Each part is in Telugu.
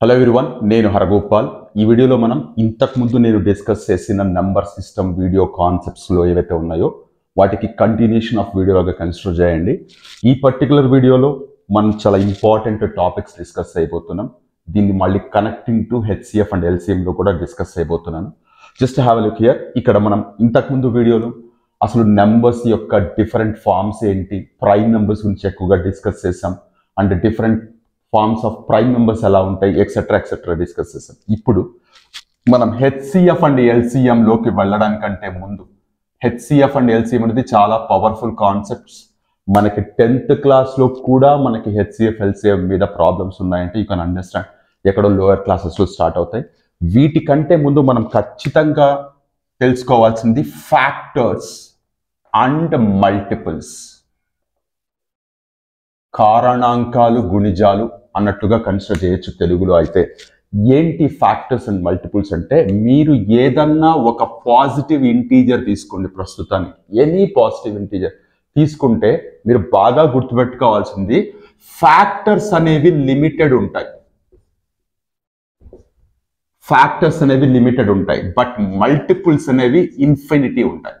హలో ఎవ్రీవన్, నేను హరగోపాల్. ఈ వీడియోలో మనం ఇంతకుముందు నేను డిస్కస్ చేసిన నంబర్ సిస్టమ్ వీడియో కాన్సెప్ట్స్లో ఏవైతే ఉన్నాయో వాటికి కంటిన్యూషన్ ఆఫ్ వీడియోగా కన్సిడర్ చేయండి. ఈ పర్టికులర్ వీడియోలో మనం చాలా ఇంపార్టెంట్ టాపిక్స్ డిస్కస్ అయిపోతున్నాం. దీన్ని మళ్ళీ కనెక్టింగ్ టు హెచ్సిఎఫ్ అండ్ ఎల్సిఎంలో కూడా డిస్కస్ అయిపోతున్నాను. Just have a look here. ఇక్కడ మనం ఇంతకుముందు వీడియోలో అసలు నెంబర్స్ యొక్క డిఫరెంట్ ఫార్మ్స్ ఏంటి, ప్రైమ్ నెంబర్స్ గురించి ఎక్కువగా డిస్కస్ చేసాం. And different forms of prime numbers ఎలా ఉంటాయి, ఎక్సెట్రా డిస్కస్ చేసాం. ఇప్పుడు మనం హెచ్సిఎఫ్ అండ్ ఎల్సిఎంలోకి వెళ్ళడానికంటే ముందు హెచ్సిఎఫ్ అండ్ ఎల్సిఎం అనేది చాలా పవర్ఫుల్ కాన్సెప్ట్స్. మనకి 10th క్లాస్లో కూడా మనకి హెచ్సిఎఫ్ ఎల్సిఎం మీద ప్రాబ్లమ్స్ ఉన్నాయంటే యూ కెన్ అండర్స్టాండ్ ఎక్కడో లోయర్ క్లాసెస్లో స్టార్ట్ అవుతాయి. వీటికంటే ముందు మనం ఖచ్చితంగా తెలుసుకోవాల్సింది ఫ్యాక్టర్స్ అండ్ మల్టిపుల్స్, కారణాంకాలు గుణిజాలు అన్నట్టుగా కన్సిడర్ చేయొచ్చు తెలుగులో. అయితే ఏంటి ఫ్యాక్టర్స్ అండ్ మల్టిపుల్స్ అంటే, మీరు ఏదన్నా ఒక పాజిటివ్ ఇంటీజర్ తీసుకోండి, ప్రస్తుతానికి ఎనీ పాజిటివ్ ఇంటీజర్ తీసుకుంటే మీరు బాగా గుర్తుపెట్టుకోవాల్సింది ఫ్యాక్టర్స్ అనేవి లిమిటెడ్ ఉంటాయి. ఫ్యాక్టర్స్ అనేవి లిమిటెడ్ ఉంటాయి, బట్ మల్టిపుల్స్ అనేవి ఇన్ఫినిటీ ఉంటాయి.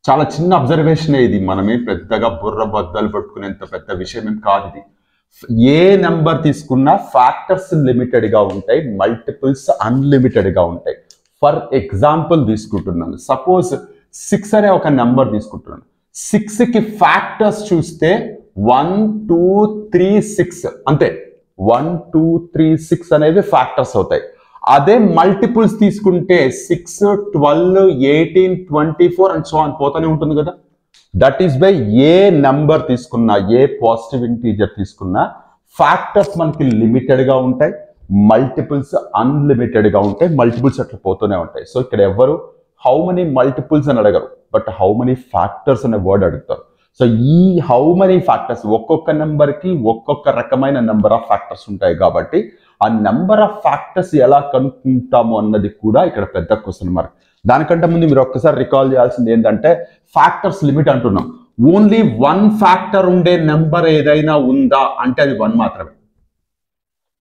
చాలా చిన్న అబ్జర్వేషన్ ఇది, మనమే పెద్దగా బుర్ర బద్దలు పట్టుకునేంత పెద్ద విషయం ఏం కాదు ఇది. ఏ నెంబర్ తీసుకున్నా ఫ్యాక్టర్స్ లిమిటెడ్గా ఉంటాయి, మల్టిపుల్స్ అన్లిమిటెడ్గా ఉంటాయి. ఫర్ ఎగ్జాంపుల్ తీసుకుంటున్నాను, సపోజ్ 6 అనే ఒక నెంబర్ తీసుకుంటున్నాను. 6కి ఫ్యాక్టర్స్ చూస్తే 1 2 3 6 అంతే. 1 2 3 6 అనేవి ఫ్యాక్టర్స్ అవుతాయి. అదే మల్టిపుల్స్ తీసుకుంటే 6 12 18 24 అండ్ సో అని పోతూనే ఉంటుంది కదా. That is by A number తీసుకున్నా, ఏ పాజిటివ్ ఇంటీజర్ తీసుకున్నా ఫ్యాక్టర్స్ మనకి లిమిటెడ్గా ఉంటాయి, మల్టిపుల్స్ అన్లిమిటెడ్గా ఉంటాయి. మల్టిపుల్స్ అట్లా పోతూనే ఉంటాయి. సో ఇక్కడ ఎవరు హౌ మెనీ మల్టిపుల్స్ అని అడగరు, బట్ హౌ మెనీ ఫ్యాక్టర్స్ అనే వర్డ్ అడుగుతారు. సో ఈ హౌ మెనీ ఫ్యాక్టర్స్, ఒక్కొక్క నెంబర్కి ఒక్కొక్క రకమైన నెంబర్ ఆఫ్ ఫ్యాక్టర్స్ ఉంటాయి. కాబట్టి ఆ నెంబర్ ఆఫ్ ఫ్యాక్టర్స్ ఎలా కనుక్కుంటాము అన్నది కూడా ఇక్కడ పెద్ద క్వశ్చన్ మార్క్. దానికంటే ముందు మీరు ఒక్కసారి రికాల్ చేయాల్సింది ఏంటంటే, ఫ్యాక్టర్స్ లిమిట్ అంటున్నాం. ఓన్లీ 1 ఫ్యాక్టర్ ఉండే నెంబర్ ఏదైనా ఉందా అంటే అది 1 మాత్రమే.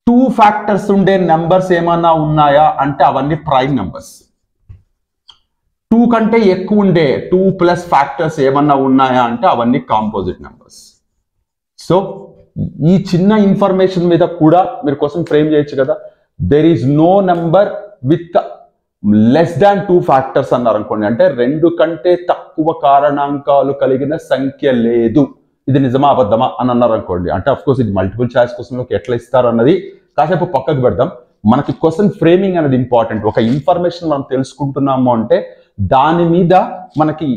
2 ఫ్యాక్టర్స్ ఉండే నెంబర్స్ ఏమన్నా ఉన్నాయా అంటే అవన్నీ ప్రైమ్ నెంబర్స్. 2 కంటే ఎక్కువ ఉండే 2+ ఫ్యాక్టర్స్ ఏమన్నా ఉన్నాయా అంటే అవన్నీ కాంపోజిట్ నెంబర్స్. సో ఈ చిన్న ఇన్ఫర్మేషన్ మీద కూడా మీరు క్వశ్చన్ ఫ్రేమ్ చేయొచ్చు కదా. There is no number with less than 2 factors అన్నారు అనుకోండి, అంటే 2 కంటే తక్కువ కారణాంకాలు కలిగిన సంఖ్య లేదు. ఇది నిజమా అబద్ధమా అని అన్నారు అనుకోండి, అంటే అఫ్ కోర్స్ ఇది మల్టిపుల్ చాయిస్ క్వశ్చన్లోకి ఎట్లా ఇస్తారు అన్నది కాసేపు పక్కకు పెడదాం. మనకి క్వశ్చన్ ఫ్రేమింగ్ అనేది ఇంపార్టెంట్. ఒక ఇన్ఫర్మేషన్ మనం తెలుసుకుంటున్నాము అంటే దాని మీద మనకి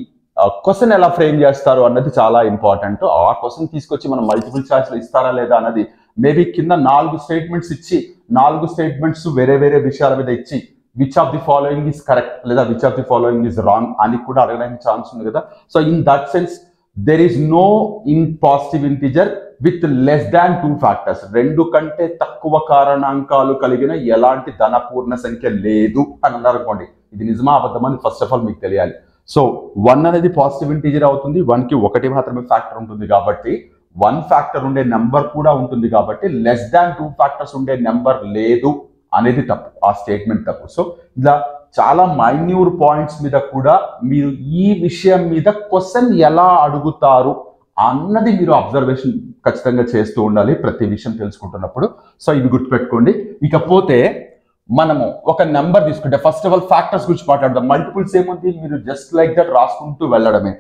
క్వశ్చన్ ఎలా ఫ్రేమ్ చేస్తారు అన్నది చాలా ఇంపార్టెంట్. ఆ క్వశ్చన్ తీసుకొచ్చి మనం మల్టిపుల్ చాయిస్లో ఇస్తారా లేదా అన్నది మేబీ కింద 4 స్టేట్మెంట్స్ ఇచ్చి 4 స్టేట్మెంట్స్ వేరే వేరే విషయాల మీద ఇచ్చి which of the following is correct లేదా which of the following is wrong అని కూడా అడగడానికి ఛాన్స్ ఉంది కదా. So in that sense there is no in positive integer with less than 2 factors. 2 కంటే తక్కువ కారణాంకాలు కలిగిన ఎలాంటి ధనపూర్ణ సంఖ్య లేదు అని అన్నారు అనుకోండి, ఇది నిజమా అబద్ధమని ఫస్ట్ ఆఫ్ ఆల్ మీకు తెలియాలి. సో 1 అనేది పాజిటివ్ ఇంటీజర్ అవుతుంది, 1కి 1 మాత్రమే ఫ్యాక్టర్ ఉంటుంది కాబట్టి 1 ఫ్యాక్టర్ ఉండే నెంబర్ కూడా ఉంటుంది కాబట్టి లెస్ దాన్ 2 ఫ్యాక్టర్స్ ఉండే నెంబర్ లేదు అనేది తప్పు, ఆ స్టేట్మెంట్ తప్పు. సో ఇలా చాలా మైన్యూర్ పాయింట్స్ మీద కూడా మీరు ఈ విషయం మీద క్వశ్చన్ ఎలా అడుగుతారు అన్నది మీరు అబ్జర్వేషన్ ఖచ్చితంగా చేస్తూ ఉండాలి ప్రతి విషయం తెలుసుకుంటున్నప్పుడు. సో ఇవి గుర్తుపెట్టుకోండి. ఇకపోతే మనము ఒక నెంబర్ తీసుకుంటే ఫస్ట్ ఆఫ్ ఆల్ ఫ్యాక్టర్స్ గురించి మాట్లాడదాం. మల్టిపుల్స్ ఏముంది, మీరు జస్ట్ లైక్ దట్ రాసుకుంటూ వెళ్ళడమే.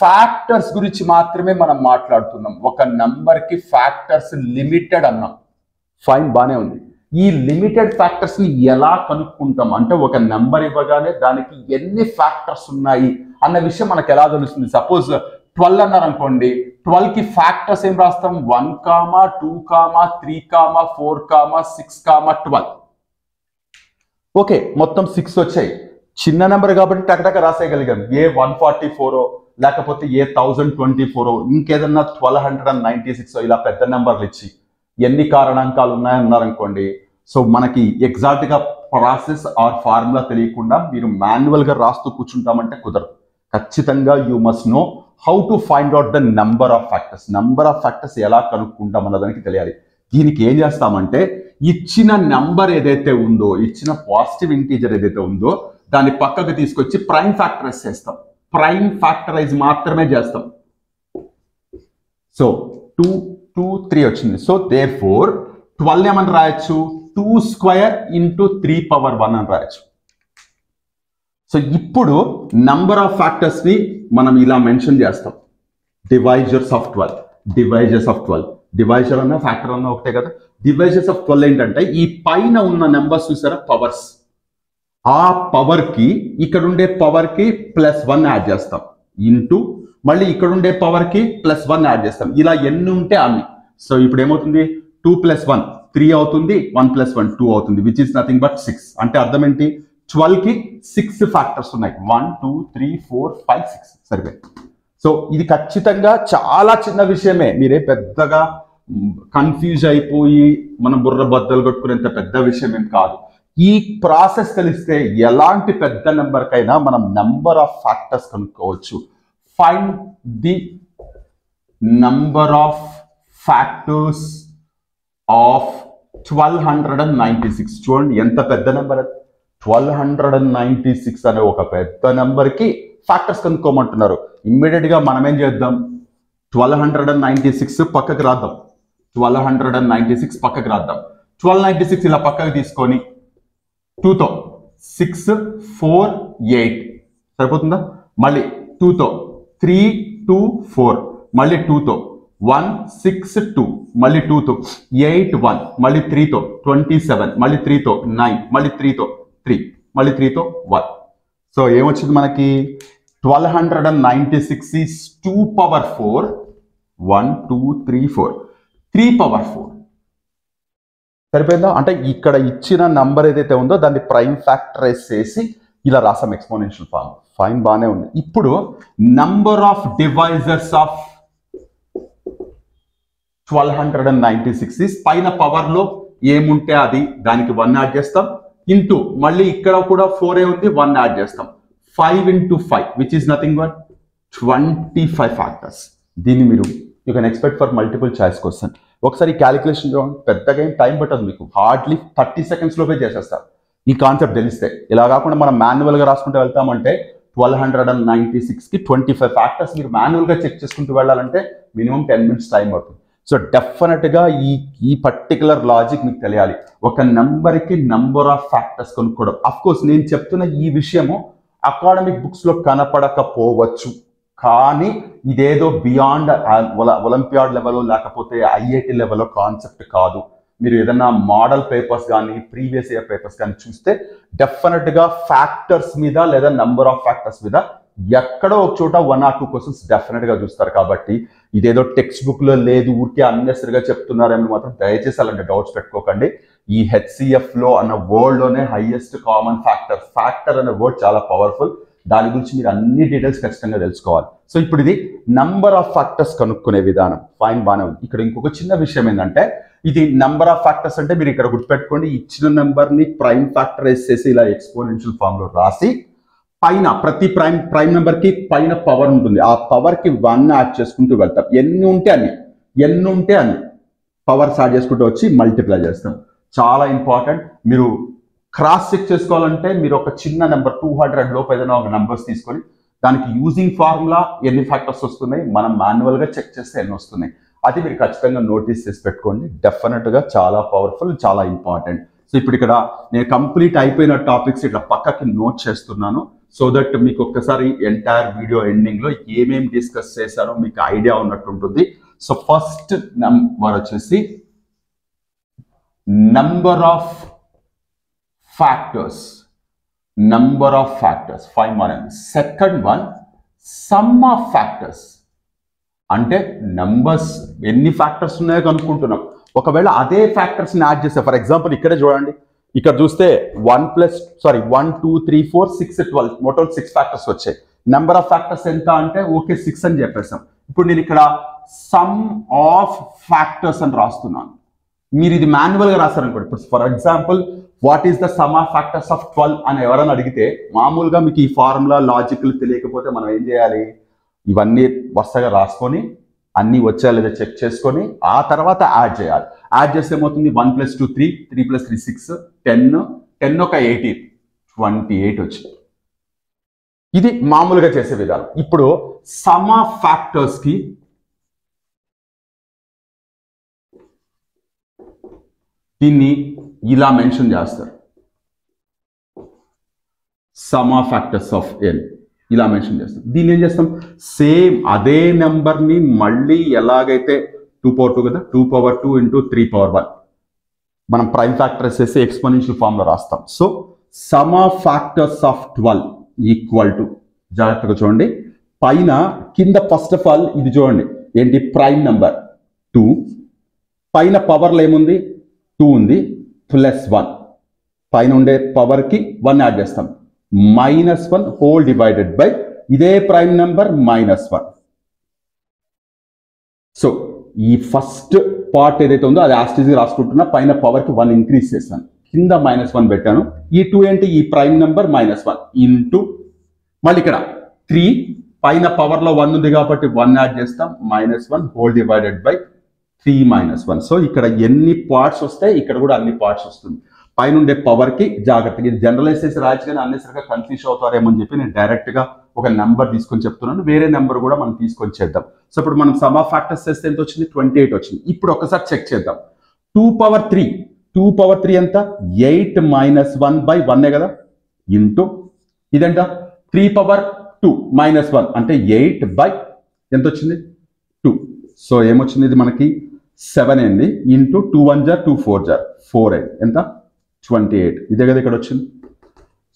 ఫ్యాక్టర్స్ గురించి మాత్రమే మనం మాట్లాడుతున్నాం. ఒక నెంబర్కి ఫ్యాక్టర్స్ లిమిటెడ్ అన్నాం, ఫైన్, బానే ఉంది. ఈ లిమిటెడ్ ఫ్యాక్టర్స్ ని ఎలా కనుక్కుంటాం అంటే, ఒక నెంబర్ ఇవ్వగానే దానికి ఎన్ని ఫ్యాక్టర్స్ ఉన్నాయి అన్న విషయం మనకు ఎలా తెలుస్తుంది. సపోజ్ 12 అన్నారు అనుకోండి, 12కి ఫ్యాక్టర్స్ ఏం రాస్తాం, 1, 2, 3, 4, 6, 12. ఓకే, మొత్తం 6 వచ్చాయి. చిన్న నెంబర్ కాబట్టి టకటక రాసేయగలిగాం. ఏ 144 లేకపోతే ఏ 1024 ఇంకేదన్నా 1296 ఇలా పెద్ద నెంబర్లు ఇచ్చి ఎన్ని కారణాంకాలు ఉన్నాయన్నారు అనుకోండి, సో మనకి ఎగ్జాక్ట్ గా ప్రాసెస్ ఆర్ ఫార్ములా తెలియకుండా మీరు మాన్యువల్ గా రాస్తూ కూర్చుంటామంటే కుదరదు. ఖచ్చితంగా you must know how to find out the number of factors. Number of factors ఎలా కనుక్కుంటాం అన్నదానికి తెలియాలి. దీనికి ఏం చేస్తామంటే ఇచ్చిన నెంబర్ ఏదైతే ఉందో, ఇచ్చిన పాజిటివ్ ఇంటీజర్ ఏదైతే ఉందో దాన్ని పక్కకు తీసుకొచ్చి ప్రైమ్ ఫ్యాక్టరైజ్ చేస్తాం. ప్రైమ్ ఫ్యాక్టరైజ్ మాత్రమే చేస్తాం. సో 2, 2, 3 వచ్చింది. సో దేర్ఫోర్ 12 ఏమని రాయొచ్చు, 2 స్క్వేర్ ఇంటూ 3 పవర్ 1 అని రాయొచ్చు. సో ఇప్పుడు నంబర్ ఆఫ్ ఫ్యాక్టర్స్ ని మనం ఇలా మెన్షన్ చేస్తాం. Divisors of 12, divisors of 12. Divisor అన్న ఫ్యాక్టర్ అన్న ఒకటే కదా. డివైజర్స్ ఆఫ్ 12 ఏంటంటే ఈ పైన ఉన్న నెంబర్స్ చూసారా పవర్స్, ఆ పవర్ కి ఇక్కడ ఉండే పవర్ కి +1 యాడ్ చేస్తాం ఇంటూ మళ్ళీ ఇక్కడ ఉండే పవర్ కి +1 యాడ్ చేస్తాం. ఇలా ఎన్ని ఉంటే అన్ని. సో ఇప్పుడు ఏమవుతుంది, 2 + 1 3 అవుతుంది, 1 + 1 2 అవుతుంది, విచ్ ఇస్ నథింగ్ బట్ 6. అంటే అర్థం ఏంటి, 12 కి 6 ఫ్యాక్టర్స్ ఉన్నాయి. 1 2 3 4 5 6 సరిపోయి. సో ఇది ఖచ్చితంగా చాలా చిన్న విషయమే, మీరే పెద్దగా కన్ఫ్యూజ్ అయిపోయి మనం బుర్ర బద్దలు కొట్టుకునేంత పెద్ద విషయం ఏం కాదు. ఈ ప్రాసెస్ తెలిస్తే ఎలాంటి పెద్ద నెంబర్కైనా మనం నెంబర్ ఆఫ్ ఫ్యాక్టర్స్ కనుక్కోవచ్చు. Find the number of factors of 1296. చూడండి ఎంత పెద్ద నెంబర్ అది. 1296 అనే ఒక పెద్ద నెంబర్కి ఫ్యాక్టర్స్ కనుక్కోమంటున్నారు. ఇమ్మీడియట్ గా మనం ఏం చేద్దాం, 1296 పక్కకు రాద్దాం. 1296 పక్కకు రాద్దాం. 1296 ఇలా పక్కకు తీసుకొని 2తో 6 4 8 సరిపోతుందా. మళ్ళీ 2తో 3 2 4, మళ్ళీ 2తో 1 6 2, మళ్ళీ 2తో 8 1, మళ్ళీ 3తో 27, మళ్ళీ 3తో 9, మళ్ళీ 3తో 3, మళ్ళీ 3తో 1. సో ఏమొచ్చింది మనకి, 1296 is 2 power 4, 1 2 3 4, 3 power 4 సరిపోయిందా. అంటే ఇక్కడ ఇచ్చిన నంబర్ ఏదైతే ఉందో దాన్ని ప్రైమ్ ఫ్యాక్టరైజ్ చేసి ఇలా రాసాం ఎక్స్పోనెన్షియల్ ఫార్మ్. ఫైన్, బాగానే ఉంది. ఇప్పుడు number of divisors of 1296 is పైన పవర్ లో ఏముంటే అది దానికి 1 యాడ్ చేస్తాం ఇంటూ మళ్ళీ ఇక్కడ కూడా 4 ఉంది, 1 యాడ్ చేస్తాం. 5 into 5 which is nothing but 25 factors. దీన్ని మీరు you can expect for multiple choice question. ఒకసారి క్యాలిక్యులేషన్ చూడండి, పెద్దగా ఏం టైం పట్టదు మీకు, హార్డ్లీ 30 seconds లోపే చేసేస్తారు ఈ కాన్సెప్ట్ తెలిస్తే. ఇలా కాకుండా మనం మాన్యువల్గా రాసుకుంటూ వెళ్తామంటే 1296కి 25 ఫ్యాక్టర్స్ మీరు మాన్యువల్గా చెక్ చేసుకుంటూ వెళ్ళాలంటే మినిమం 10 minutes టైం పడుతుంది. సో డెఫినెట్గా ఈ పర్టికులర్ లాజిక్ మీకు తెలియాలి. ఒక నెంబర్కి నంబర్ ఆఫ్ ఫ్యాక్టర్స్ కొనుక్కోవడం. అఫ్ కోర్స్ నేను చెప్తున్న ఈ విషయము అకాడమిక్ బుక్స్లో కనపడకపోవచ్చు, కానీ ఇదేదో బియాండ్ ఒలింపియాడ్ లెవెల్ లేకపోతే ఐఐటి లెవెల్లో కాన్సెప్ట్ కాదు. మీరు ఏదన్నా మోడల్ పేపర్స్ కానీ ప్రీవియస్ ఇయర్ పేపర్స్ కానీ చూస్తే డెఫినెట్గా ఫ్యాక్టర్స్ మీద లేదా నంబర్ ఆఫ్ ఫ్యాక్టర్స్ మీద ఎక్కడో ఒక చోట 1 or 2 క్వశ్చన్స్ డెఫినెట్గా చూస్తారు. కాబట్టి ఇదేదో టెక్స్ట్ బుక్లో లేదు, ఊరికే అన్నెసరిగా చెప్తున్నారని మాత్రం దయచేసి అలాంటి డౌట్స్ పెట్టుకోకండి. ఈ హెచ్సిఎఫ్లో అన్న వర్డ్లోనే హైయెస్ట్ కామన్ ఫ్యాక్టర్ అనే వర్డ్ చాలా పవర్ఫుల్. దాని గురించి మీరు అన్ని డీటెయిల్స్ ఖచ్చితంగా తెలుసుకోవాలి. సో ఇప్పుడు ఇది నంబర్ ఆఫ్ ఫ్యాక్టర్స్ కనుక్కునే విధానం. ఫైన్, బాగానే ఉంది. ఇక్కడ ఇంకొక చిన్న విషయం ఏంటంటే ఇది నంబర్ ఆఫ్ ఫ్యాక్టర్స్ అంటే మీరు ఇక్కడ గుర్తుపెట్టుకోండి, ఇచ్చిన నెంబర్ని ప్రైమ్ ఫ్యాక్టరైజ్ చేసి ఇలా ఎక్స్పోనెన్షియల్ ఫామ్లో రాసి పైన ప్రతి ప్రైమ్ నెంబర్కి పైన పవర్ ఉంటుంది. ఆ పవర్కి 1 యాడ్ చేసుకుంటూ వెళ్తాం. ఎన్ని ఉంటే అన్ని పవర్స్ యాడ్ చేసుకుంటూ వచ్చి మల్టిప్లై చేస్తాం. చాలా ఇంపార్టెంట్. మీరు క్రాస్ చెక్ చేసుకోవాలంటే మీరు ఒక చిన్న నెంబర్ 200 లోపు ఏదైనా ఒక నెంబర్స్ తీసుకొని దానికి యూజింగ్ ఫార్ములా ఎన్ని ఫ్యాక్టర్స్ వస్తున్నాయి, మనం మాన్యువల్గా చెక్ చేస్తే ఎన్ని వస్తున్నాయి, అది మీరు ఖచ్చితంగా నోటీస్ చేసి పెట్టుకోండి. డెఫినెట్గా చాలా పవర్ఫుల్, చాలా ఇంపార్టెంట్. సో ఇప్పుడు ఇక్కడ నేను కంప్లీట్ అయిపోయిన టాపిక్స్ ఇట్లా పక్కకి నోట్ చేస్తున్నాను. సో దట్ మీకు ఒక్కసారి ఎంటైర్ వీడియో ఎండింగ్లో ఏమేమి డిస్కస్ చేశారో మీకు ఐడియా ఉన్నట్టు ఉంటుంది. సో ఫస్ట్ నెంబర్ వచ్చేసి నంబర్ ఆఫ్ ఫ్యాక్టర్స్, ఫైన్ మనది. Second one some of factors, అంటే నంబర్స్ ఎన్ని ఫ్యాక్టర్స్ ఉన్నాయో కనుక్కుంటున్నాం. ఒకవేళ అదే ఫ్యాక్టర్స్ని యాడ్ చేస్తే, ఫర్ ఎగ్జాంపుల్ ఇక్కడే చూడండి, ఇక్కడ చూస్తే 1 2 3 4 6 12 మొత్తం 6 ఫ్యాక్టర్స్ వచ్చాయి. నెంబర్ ఆఫ్ ఫ్యాక్టర్స్ ఎంత అంటే ఓకే 6 అని చెప్పేసాం. ఇప్పుడు నేను ఇక్కడ సమ్ ఆఫ్ ఫ్యాక్టర్స్ అని రాస్తున్నాను. మీరు ఇది మాన్యువల్గా రాస్తారనుకోండి. ఇప్పుడు for example what is the sum of factors of 12 అని ఎవరైనా అడిగితే మామూలుగా మీకు ఈ ఫార్ములా లాజికల్ తెలియకపోతే మనం ఏం చేయాలి, ఇవన్నీ వరుసగా రాసుకొని అన్నీ వచ్చా లేదా చెక్ చేసుకొని ఆ తర్వాత యాడ్ చేయాలి. యాడ్ చేస్తే ఏమవుతుంది 1 + 2 3, 3 + 3 6, 10, 10 ఒక 18, 28 వచ్చింది. ఇది మామూలుగా చేసే విధానం. ఇప్పుడు సమ్ ఆఫ్ ఫ్యాక్టర్స్ కి దీన్ని ఇలా మెన్షన్ చేస్తారు. Some of factors of n ఇలా మెన్షన్ చేస్తాం. దీన్ని ఏం చేస్తాం, సేమ్ అదే నెంబర్ని మళ్ళీ ఎలాగైతే 2/2 కదా, 2/2 × 3/1 మనం ప్రైమ్ ఫ్యాక్టర్స్ చేసి ఎక్స్పోనెన్షియల్ ఫామ్ లో రాస్తాం. So some of factors of 12 equal to, జాగ్రత్తగా చూడండి, పైన కింద ఫస్ట్ ఆఫ్ ఆల్ ఇది చూడండి ఏంటి, ప్రైమ్ నెంబర్ 2, పైన పవర్లో ఏముంది 2 ఉంది, +1, పైన ఉండే పవర్ కి 1 యాడ్ చేస్తాం, -1 హోల్ డివైడెడ్ బై ఇదే ప్రైమ్ నెంబర్ -1. సో ఈ ఫస్ట్ పార్ట్ ఏదైతే ఉందో అది యాస్టీజ్ రాసుకుంటున్నా, పైన పవర్ కి 1 ఇంక్రీజ్ చేస్తాను, కింద -1 పెట్టాను. ఈ 2 ఏంటి, ఈ ప్రైమ్ నెంబర్ -1 ఇంటూ మళ్ళీ ఇక్కడ 3, పైన పవర్ లో 1 ఉంది కాబట్టి 1 యాడ్ చేస్తాం, -1 హోల్ డివైడెడ్ బై 3 - 1. సో ఇక్కడ ఎన్ని పార్ట్స్ వస్తాయి ఇక్కడ కూడా అన్ని పార్ట్స్ వస్తుంది. పైన ఉండే పవర్ కి జాగ్రత్తగా జనరలైజ్ చేసి రాయచ్చు, కానీ అన్నెసరిగా కన్ఫ్యూజ్ అవుతారేమో అని చెప్పి నేను డైరెక్ట్ గా ఒక నెంబర్ తీసుకొని చెప్తున్నాను. వేరే నెంబర్ కూడా మనం తీసుకొని చేద్దాం. సో ఇప్పుడు మనం సమ్ ఆఫ్ ఫ్యాక్టర్స్ చేస్తే ఎంత వచ్చింది, 28 వచ్చింది. ఇప్పుడు ఒకసారి చెక్ చేద్దాం. 2/3 ఎంత, 8 - 1/1 కదా, ఇంటూ ఇదంట 3/2 - 1 అంటే 8 ఎంత వచ్చింది 2. సో ఏమొచ్చింది, ఇది మనకి 7 అయింది, ఇంటూ 2 1 = 2 4 = 4 అయింది, ఎంత 28. ఇదే కదా ఇక్కడ వచ్చింది.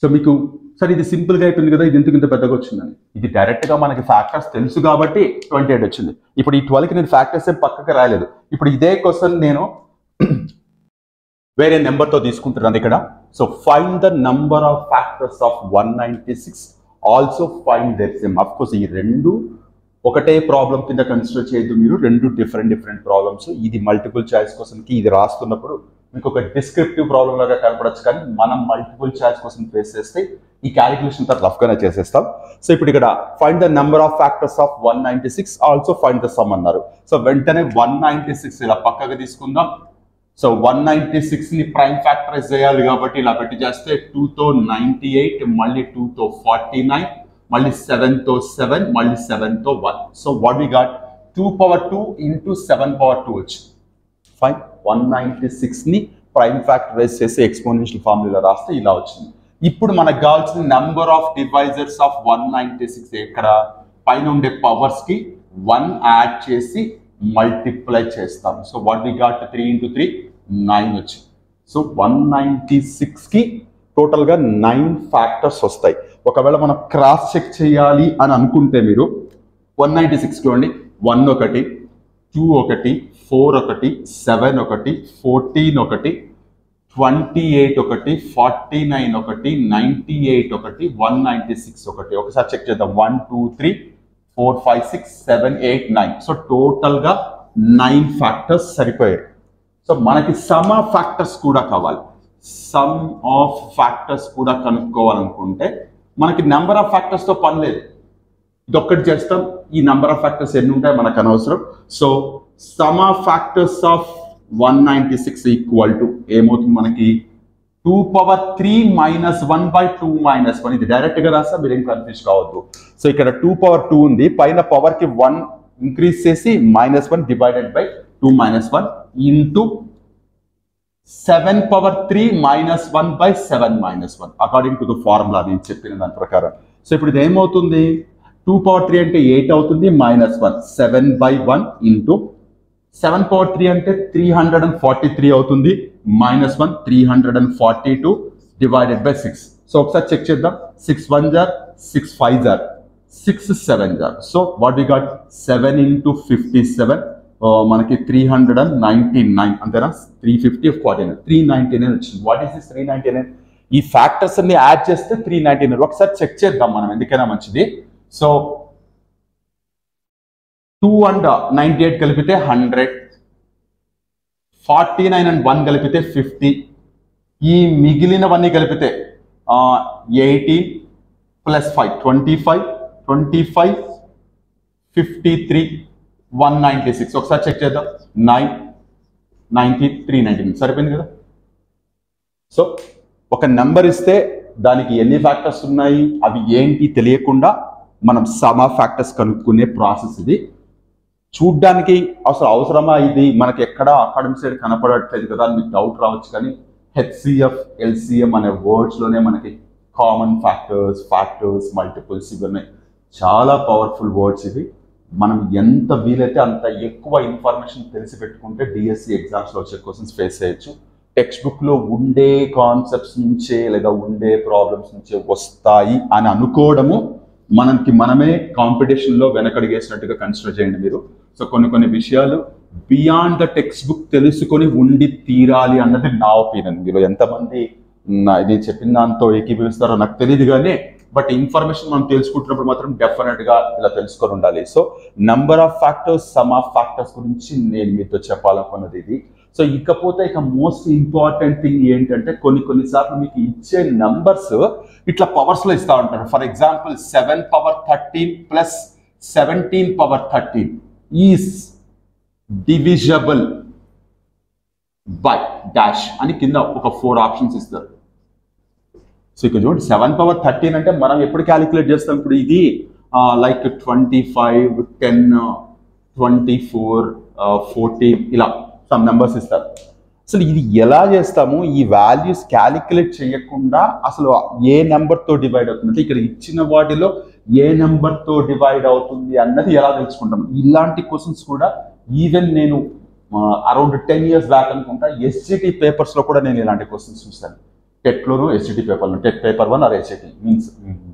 సో మీకు సరే ఇది సింపుల్ గా అయిపోయింది కదా, ఇది ఇంత పెద్దగా వచ్చిందని. ఇది డైరెక్ట్ గా మనకి ఫ్యాక్టర్స్ తెలుసు కాబట్టి 28 వచ్చింది. ఇప్పుడు ఈ 12కి నేను ఫ్యాక్టర్స్ ఏం పక్కకి రాయలేదు. ఇప్పుడు ఇదే క్వశ్చన్ నేను వేరే నెంబర్ తో తీసుకుంటున్నాను ఇక్కడ. So find the number of factors of 196, also find there some. Of course ఈ రెండు ఒకటే ప్రాబ్లం కింద కన్సిడర్ చేయొద్దు మీరు, రెండు డిఫరెంట్ ప్రాబ్లమ్స్. ఇది మల్టిపుల్ చాయిస్ క్వశ్చన్ కి ఇది రాస్తున్నప్పుడు మీకు ఒక డిస్క్రిప్టివ్ ప్రాబ్లం లాగా కనపడచ్చు, కానీ మనం మల్టిపుల్ చాయిస్ క్వశ్చన్ ఫేస్ చేస్తే ఈ క్యాలిక్యులేషన్ తో రఫ్ గానే చేసేస్తాం. సో ఇప్పుడు ఇక్కడ find the number of factors of 196, also find the sum అన్నారు. సో వెంటనే 196 ఇలా పక్కగా తీసుకుందాం. సో 196 ని ప్రైమ్ ఫ్యాక్టరైజ్ చేయాలి కాబట్టి ఇలా పెట్టి చేస్తే 2 తో 98, మళ్ళీ 2 తో 49, మళ్ళీ 7 తో 7, మళ్ళీ 7 తో 1. సో వాట్ వి గాట్, 2/2 × 7/2 వచ్చింది. ఫైన్, 196 ని ప్రైమ్ ఫ్యాక్టరైజ్ చేసి ఎక్స్పోనెన్షియల్ ఫార్ములా రాస్తే ఇలా వచ్చింది. ఇప్పుడు మనకు కావాల్సిన నెంబర్ ఆఫ్ డివైజర్స్ ఆఫ్ 196 ఎక్కడ, పైన ఉండే పవర్స్ కి 1 యాడ్ చేసి మల్టిప్లై చేస్తాం. సో వాట్ వి గాట్, 3 × 3 9 వచ్చింది. సో 196 కి టోటల్ గా 9 ఫ్యాక్టర్స్ వస్తాయి. ఒకవేళ మనం క్రాస్ చెక్ చేయాలి అని అనుకుంటే మీరు 196 చూడండి, 1 1, 2 1, 4 1, 7 1, 14 1, 28 1, 49 1, 98 1, 196 1. ఒకసారి చెక్ చేద్దాం. 1 2 3 4 5 6 7 8 9. సో టోటల్ గా 9 ఫ్యాక్టర్స్ సరిపోయాయి. సో మనకి సమ్ ఆఫ్ ఫ్యాక్టర్స్ కూడా కావాలి. సమ్ ఆఫ్ ఫ్యాక్టర్స్ కూడా కనుక్కోవాలనుకుంటే మనకి నెంబర్ ఆఫ్ ఫ్యాక్టర్స్ తో పని లేదు, ఇదొక్కటి చేస్తాం. ఈ నెంబర్ ఆఫ్ ఫ్యాక్టర్స్ ఎన్ని ఉంటాయి మనకు అనవసరం. So some of factors of 196 equal to ఏమవుతుంది మనకి, 2/3 - 1/2 - 1. ఇది డైరెక్ట్ గా రాస్తా, మీరేం కన్ఫ్యూజ్ కావద్దు. సో ఇక్కడ 2/2 ఉంది, పైన పవర్ కి 1 ఇంక్రీజ్ చేసి -1 divided by 2 - 1 into 7/3 - 1/7 - 1 according to the formula నేను చెప్పిన దాని ప్రకారం. సో ఇప్పుడు ఇది ఏమవుతుంది, 2/3 అంటే 8 అవుతుంది, -1 7/1 ఇంటూ 7/3 అంటే 343 అవుతుంది, -1 342 డివైడెడ్ బై 6. సో ఒకసారి చెక్ చేద్దాం. 6 1 = 6 5 = 6 7 = సో వాట్ వి గాట్, 7 × 57 మనకి 399 అంతేనా, 350 49 399 వచ్చింది. What is this 399? ఈ ఫ్యాక్టర్స్ అన్ని యాడ్ చేస్తే 399. ఒకసారి చెక్ చేద్దాం మనం, ఎందుకైనా మంచిది. సో 2 and 98 కలిపితే 100, 49 and 1 కలిపితే 50, ఈ మిగిలినవన్నీ కలిపితే 18 + 5 25 25 53 196. ఒకసారి చెక్ చేద్దాం. 9 399 సరిపోయింది కదా. సో ఒక నెంబర్ ఇస్తే దానికి ఎన్ని ఫ్యాక్టర్స్ ఉన్నాయి అవి ఏంటి తెలియకుండా మనం సమ్ ఆఫ్ ఫ్యాక్టర్స్ కనుక్కునే ప్రాసెస్ ఇది. చూడ్డానికి అసలు అవసరమా ఇది, మనకి ఎక్కడ అకాడమిక్ సైడ్ కనపడట్లేదు కదా అని మీకు డౌట్ రావచ్చు. కానీ HCF, LCM అనే వర్డ్స్లోనే మనకి కామన్ ఫ్యాక్టర్స్, మల్టిపుల్స్ ఇవి ఉన్నాయి. చాలా పవర్ఫుల్ వర్డ్స్ ఇవి. మనం ఎంత వీలైతే అంత ఎక్కువ ఇన్ఫర్మేషన్ తెలిసి పెట్టుకుంటే DSC ఎగ్జామ్స్లో వచ్చే క్వశ్చన్స్ ఫేస్ చేయొచ్చు. టెక్స్ట్ బుక్లో ఉండే కాన్సెప్ట్స్ నుంచే లేదా ఉండే ప్రాబ్లమ్స్ నుంచే వస్తాయి అని అనుకోవడము మనమే కాంపిటీషన్లో వెనకడిగేసినట్టుగా కన్సిడర్ చేయండి మీరు. సో కొన్ని విషయాలు బియాండ్ ద టెక్స్ట్ బుక్ తెలుసుకొని ఉండి తీరాలి అన్నది నా ఒపీనియన్. మీరు ఎంతమంది ఇది చెప్పిన దాంతో ఏకీభవిస్తారో నాకు తెలియదు, కానీ బట్ ఇన్ఫర్మేషన్ మనం తెలుసుకుంటున్నప్పుడు మాత్రం డెఫినెట్గా ఇలా తెలుసుకొని ఉండాలి. So number of factors, some of factors గురించి నేను మీతో చెప్పాలనుకున్నది ఇది. సో ఇకపోతే మోస్ట్ ఇంపార్టెంట్ థింగ్ ఏంటంటే కొన్నిసార్లు మీకు ఇచ్చే నంబర్స్ ఇట్లా పవర్స్లో ఇస్తూ ఉంటారు. For example 7 power 13 plus 17 power 13 is divisible by dash అని కింద ఒక 4 ఆప్షన్స్ ఇస్తారు. సో ఇక్కడ చూడండి 7 power 13 అంటే మనం ఎప్పుడు క్యాలిక్యులేట్ చేస్తాం, ఇప్పుడు ఇది లైక్ 25, 10, 24, 14 ఇలా సమ్ నెంబర్స్ ఇస్తారు. అసలు ఇది ఎలా చేస్తాము, ఈ వాల్యూస్ క్యాలిక్యులేట్ చేయకుండా అసలు ఏ నెంబర్తో డివైడ్ అవుతుంది, ఇక్కడ ఇచ్చిన వాటిలో ఏ నెంబర్తో డివైడ్ అవుతుంది అన్నది ఎలా తెలుసుకుంటాం. ఇలాంటి క్వశ్చన్స్ కూడా ఈవెన్ నేను అరౌండ్ 10 years బ్యాక్ అనుకుంటా SGT పేపర్స్లో కూడా నేను ఇలాంటి క్వశ్చన్స్ చూస్తాను. టెట్లోను SGT పేపర్లో, TET paper 1 or SGT means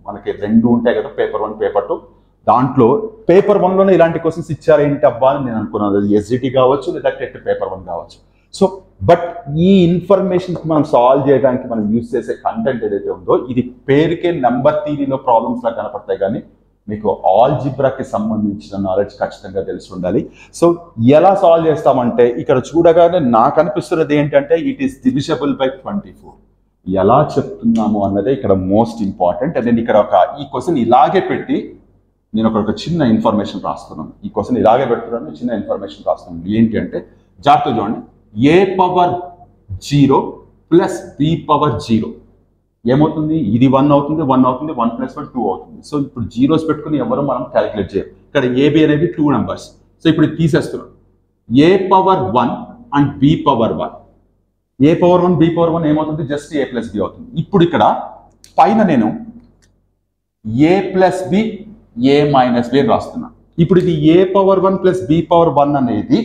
మనకి 2 ఉంటాయి కదా, పేపర్ 1 పేపర్ 2. దాంట్లో పేపర్ 1లోనే ఇలాంటి క్వశ్చన్స్ ఇచ్చారు ఏంటి అబ్బా అని నేను అనుకున్నాను. అది SGT కావచ్చు లేదా టెట్ పేపర్ 1 కావచ్చు. సో బట్ ఈ ఇన్ఫర్మేషన్ మనం సాల్వ్ చేయడానికి మనం యూజ్ చేసే కంటెంట్ ఏదైతే ఉందో ఇది పేరుకే నెంబర్ థియరీలో ప్రాబ్లమ్స్ లా కనపడతాయి, కానీ మీకు ఆల్జిబ్రాకి సంబంధించిన నాలెడ్జ్ ఖచ్చితంగా తెలిసి ఉండాలి. సో ఎలా సాల్వ్ చేస్తామంటే ఇక్కడ చూడగానే నాకు అనిపిస్తున్నది ఏంటంటే ఇట్ ఈస్ డివిజబుల్ బై 24. ఎలా చెప్తున్నాము అన్నదే ఇక్కడ మోస్ట్ ఇంపార్టెంట్. అండ్ నేను ఇక్కడ ఈ క్వశ్చన్ ఇలాగే పెట్టి నేను ఒక చిన్న ఇన్ఫర్మేషన్ రాస్తున్నాను. ఈ క్వశ్చన్ ఇలాగే పెడుతున్నాను, చిన్న ఇన్ఫర్మేషన్ రాస్తున్నాను. ఏంటి అంటే జాగ్రత్త చూడండి, a power 0 plus b power 0 ఏమవుతుంది, ఇది 1 అవుతుంది, 1 అవుతుంది, 1 + 1 2 అవుతుంది. సో ఇప్పుడు జీరోస్ పెట్టుకుని ఎవరు మనం క్యాలిక్యులేట్ చేయాలి. ఇక్కడ AB అనేవి 2 నెంబర్స్. సో ఇప్పుడు తీసేస్తున్నాం a power 1 and b power 1. a power 1 b power 1 ఏమవుతుంది, జస్ట్ a + b అవుతుంది. ఇప్పుడు ఇక్కడ పైన నేను a + b a - b అని రాస్తున్నా. ఇప్పుడు ఇది a power 1 plus b power 1 అనేది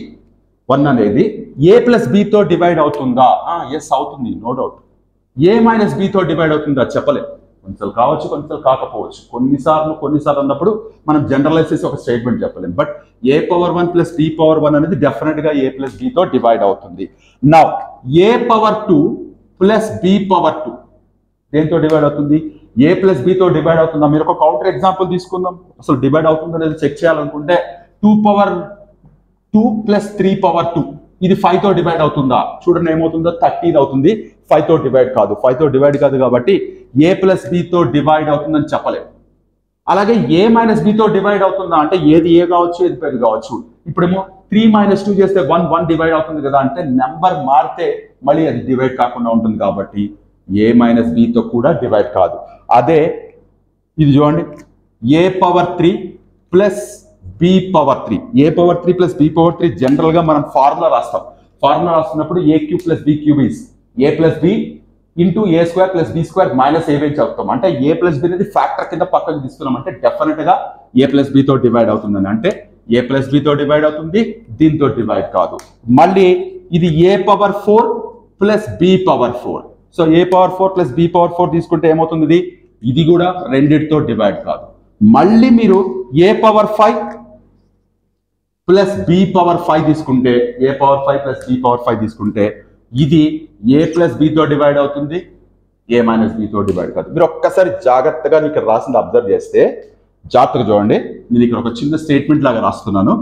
a + b తో డివైడ్ అవుతుందా? ఎస్ అవుతుంది, నో డౌట్. a - b తో డివైడ్ అవుతుందా చెప్పలేదు. కొన్నిసార్లు కావచ్చు, కొన్నిసార్లు కాకపోవచ్చు. కొన్నిసార్లు అన్నప్పుడు మనం జనరలైజ్ చేసి ఒక స్టేట్మెంట్ చెప్పలేం. But a power 1 plus b power 1 అనేది డెఫినెట్ గా a + b తో డివైడ్ అవుతుంది. Now a power 2 plus b power 2 దేంతో డివైడ్ అవుతుంది, a + b తో డివైడ్ అవుతుందా? మీరు ఒక కౌంటర్ ఎగ్జాంపుల్ తీసుకుందాం. అసలు డివైడ్ అవుతుందో లేదో చెక్ చేయాలనుకుంటే 2 power 2 ప్లస్ 3 power 2 ఇది 5 తో డివైడ్ అవుతుందా? చూడండి ఏమవుతుందో 30 అవుతుంది. 5 తో డివైడ్ కాదు. 5 తో డివైడ్ కాదు కాబట్టి a + b తో డివైడ్ అవుతుందని చెప్పలేము. అలాగే a - b తో డివైడ్ అవుతుందా అంటే ఏది ఏ కావచ్చు, ఏది పేరు కావచ్చు. ఇప్పుడేమో 3 - 2 చేస్తే 1 డివైడ్ అవుతుంది కదా, అంటే నెంబర్ మారితే మళ్ళీ అది డివైడ్ కాకుండా ఉంటుంది కాబట్టి a - b తో కూడా డివైడ్ కాదు. అదే ఇది చూడండి, a power 3 plus b power 3. a power 3 plus b power 3 general గా మనం ఫార్ములా రాస్తాం. ఫార్ములా రాస్తున్నప్పుడు a³ + b³ is a + b into a² + b² minus a చెప్తాం. అంటే a + b అనేది ఫ్యాక్టర్ కింద పక్కకు తీసుకున్నాం అంటే డెఫినెట్ గా a + b తో డివైడ్ అవుతుందని. అంటే a + b తో డివైడ్ అవుతుంది, దీంతో డివైడ్ కాదు. మళ్ళీ ఇది a power 4 plus b power 4. So a power 4 plus b power 4 తీసుకుంటే ఏమవుతుంది, ఇది కూడా రెండిటితో డివైడ్ కాదు. మళ్ళీ మీరు a power 5 plus b power 5 తీసుకుంటే a power 5 plus b power 5 తీసుకుంటే ఇది a + b తో డివైడ్ అవుతుంది, a - b తో డివైడ్ కాదు. మీరు ఒక్కసారి జాగ్రత్తగా ఇక్కడ రాసింది అబ్జర్వ్ చేస్తే జాగ్రత్తగా చూడండి. నేను ఇక్కడ ఒక చిన్న స్టేట్మెంట్ లాగా రాస్తున్నాను.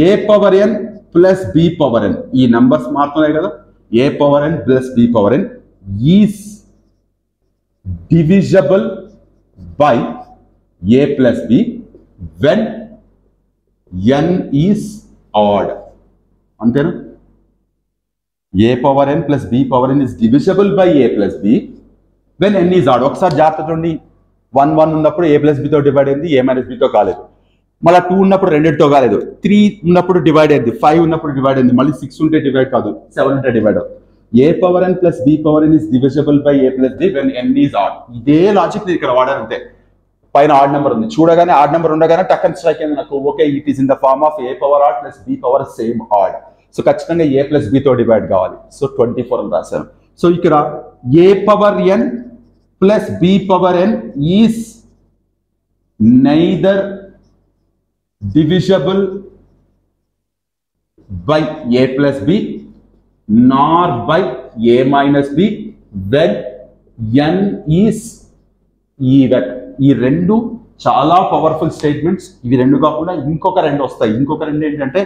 a power n plus b power n ఈ నెంబర్స్ మారుతున్నాయి కదా, a power n plus b power n is divisible by a + b when n is odd. అంతేనా? a power n plus b power n is divisible by a plus b when n is odd. ఒకసారి జాగ్రత్త చూడండి, 1 1 ఉన్నప్పుడు a plus b తో డివైడ్ అయింది, a minus b తో కాలేదు. మళ్ళీ 2 ఉన్నప్పుడు రెండింటితో కాలేదు, 3 ఉన్నప్పుడు డివైడ్ అయింది, 5 ఉన్నప్పుడు డివైడ్ అయింది, మళ్ళీ 6 ఉంటే డివైడ్ కాదు, 7 ఉంటే డివైడ్ అవుతుంది. a power n plus b power n is divisible by a plus b when n is odd. ఇదే లాజిక్ ఇక్కడ వాడాను అంతే. పైన ఆడ్ నెంబర్ ఉంది, చూడగానే ఆడ్ నెంబర్ ఉండగానే టక్కన్ స్ట్రైక్ అయింది నాకు, okay it is in the form of a power odd plus b power same odd. So ఖచ్చితంగా a plus b తో డివైడ్ కావాలి. సో 24 అని రాశాను. సో ఇక్కడ a power n plus b power n is neither divisible by a plus b nor by a minus b when n is even. ఈ రెండు చాలా పవర్ఫుల్ స్టేట్మెంట్స్. ఇవి రెండు కాకుండా ఇంకొక రెండు వస్తాయి. ఇంకొక రెండు ఏంటంటే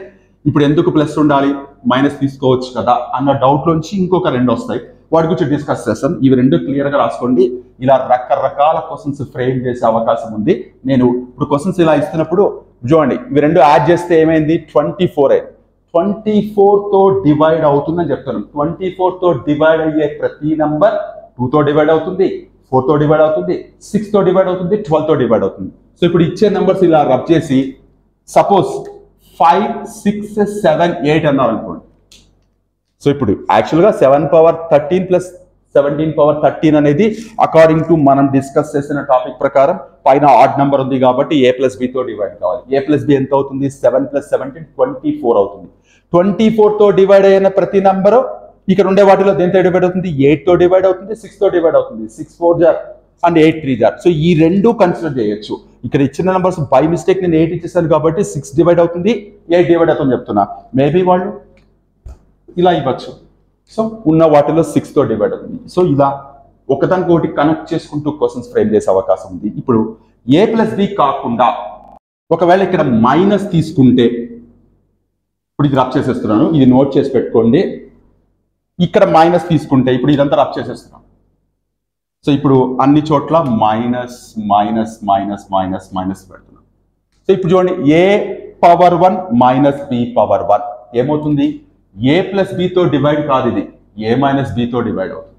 ఇప్పుడు ఎందుకు ప్లస్ ఉండాలి మైనస్ తీసుకోవచ్చు కదా అన్న డౌట్ నుంచి ఇంకొక రెండు వస్తాయి, వాటి గురించి డిస్కస్ చేస్తాం. ఇవి రెండు క్లియర్ గా రాసుకోండి. ఇలా రకరకాల క్వశ్చన్స్ ఫ్రేమ్ చేసే అవకాశం ఉంది. నేను ఇప్పుడు క్వశ్చన్స్ ఇలా ఇస్తున్నప్పుడు చూడండి, ఇవి రెండు యాడ్ చేస్తే ఏమైంది 24. 24 తో డివైడ్ అవుతుందని చెప్తాను. 24 తో డివైడ్ అయ్యే ప్రతి నంబర్ 2 తో డివైడ్ అవుతుంది, 4 తో డివైడ్ అవుతుంది, 6 తో డివైడ్ అవుతుంది, 12 తో డివైడ్ అవుతుంది. సో ఇప్పుడు ఇచ్చే నెంబర్స్ ఇలా రబ్ చేసి సపోజ్ 5 6 7 8 అన్నారు అనుకోండి. సో ఇప్పుడు యాక్చువల్గా 7 power 13 ప్లస్ 17 power 13 అనేది అకార్డింగ్ టు మనం డిస్కస్ చేసిన టాపిక్ ప్రకారం పైన ఆడ్ నెంబర్ ఉంది కాబట్టి a plus b తో డివైడ్ కావాలి. a plus b ఎంత అవుతుంది 7 plus 17 24 అవుతుంది. 24 తో డివైడ్ అయిన ప్రతి నంబరు ఇక్కడ ఉండే వాటిలో దేంతో డివైడ్ అవుతుంది 8 తో డివైడ్ అవుతుంది, 6 తో డివైడ్ అవుతుంది. 6 4 జార్ అండ్ 8 3 జార్. సో ఈ రెండు కన్సిడర్ చేయొచ్చు. ఇక్కడ ఇచ్చిన నెంబర్స్ బై మిస్టేక్ నేను 8 ఇచ్చేసాను కాబట్టి 6 డివైడ్ అవుతుంది, 8 డివైడ్ అవుతుంది చెప్తున్నా. మేబీ వాళ్ళు ఇలా ఇవ్వచ్చు. సో ఉన్న వాటిలో 6 తో డివైడ్ అవుతుంది. సో ఇలా ఒకదానికి ఒకటి కనెక్ట్ చేసుకుంటూ క్వశ్చన్స్ ఫ్రేమ్ చేసే అవకాశం ఉంది. ఇప్పుడు a plus b కాకుండా ఒకవేళ ఇక్కడ మైనస్ తీసుకుంటే, ఇప్పుడు ఇది రబ్ చేసేస్తున్నాను, ఇది నోట్ చేసి పెట్టుకోండి. ఇక్కడ మైనస్ తీసుకుంటే ఇప్పుడు ఇదంతా రబ్ చేసేస్తున్నాం. సో ఇప్పుడు అన్ని చోట్ల minus minus minus minus minus పెడుతున్నాం. సో ఇప్పుడు చూడండి a power 1 minus b power 1 ఏమవుతుంది, a plus b తో డివైడ్ కాదు, ఇది a minus b తో డివైడ్ అవుతుంది.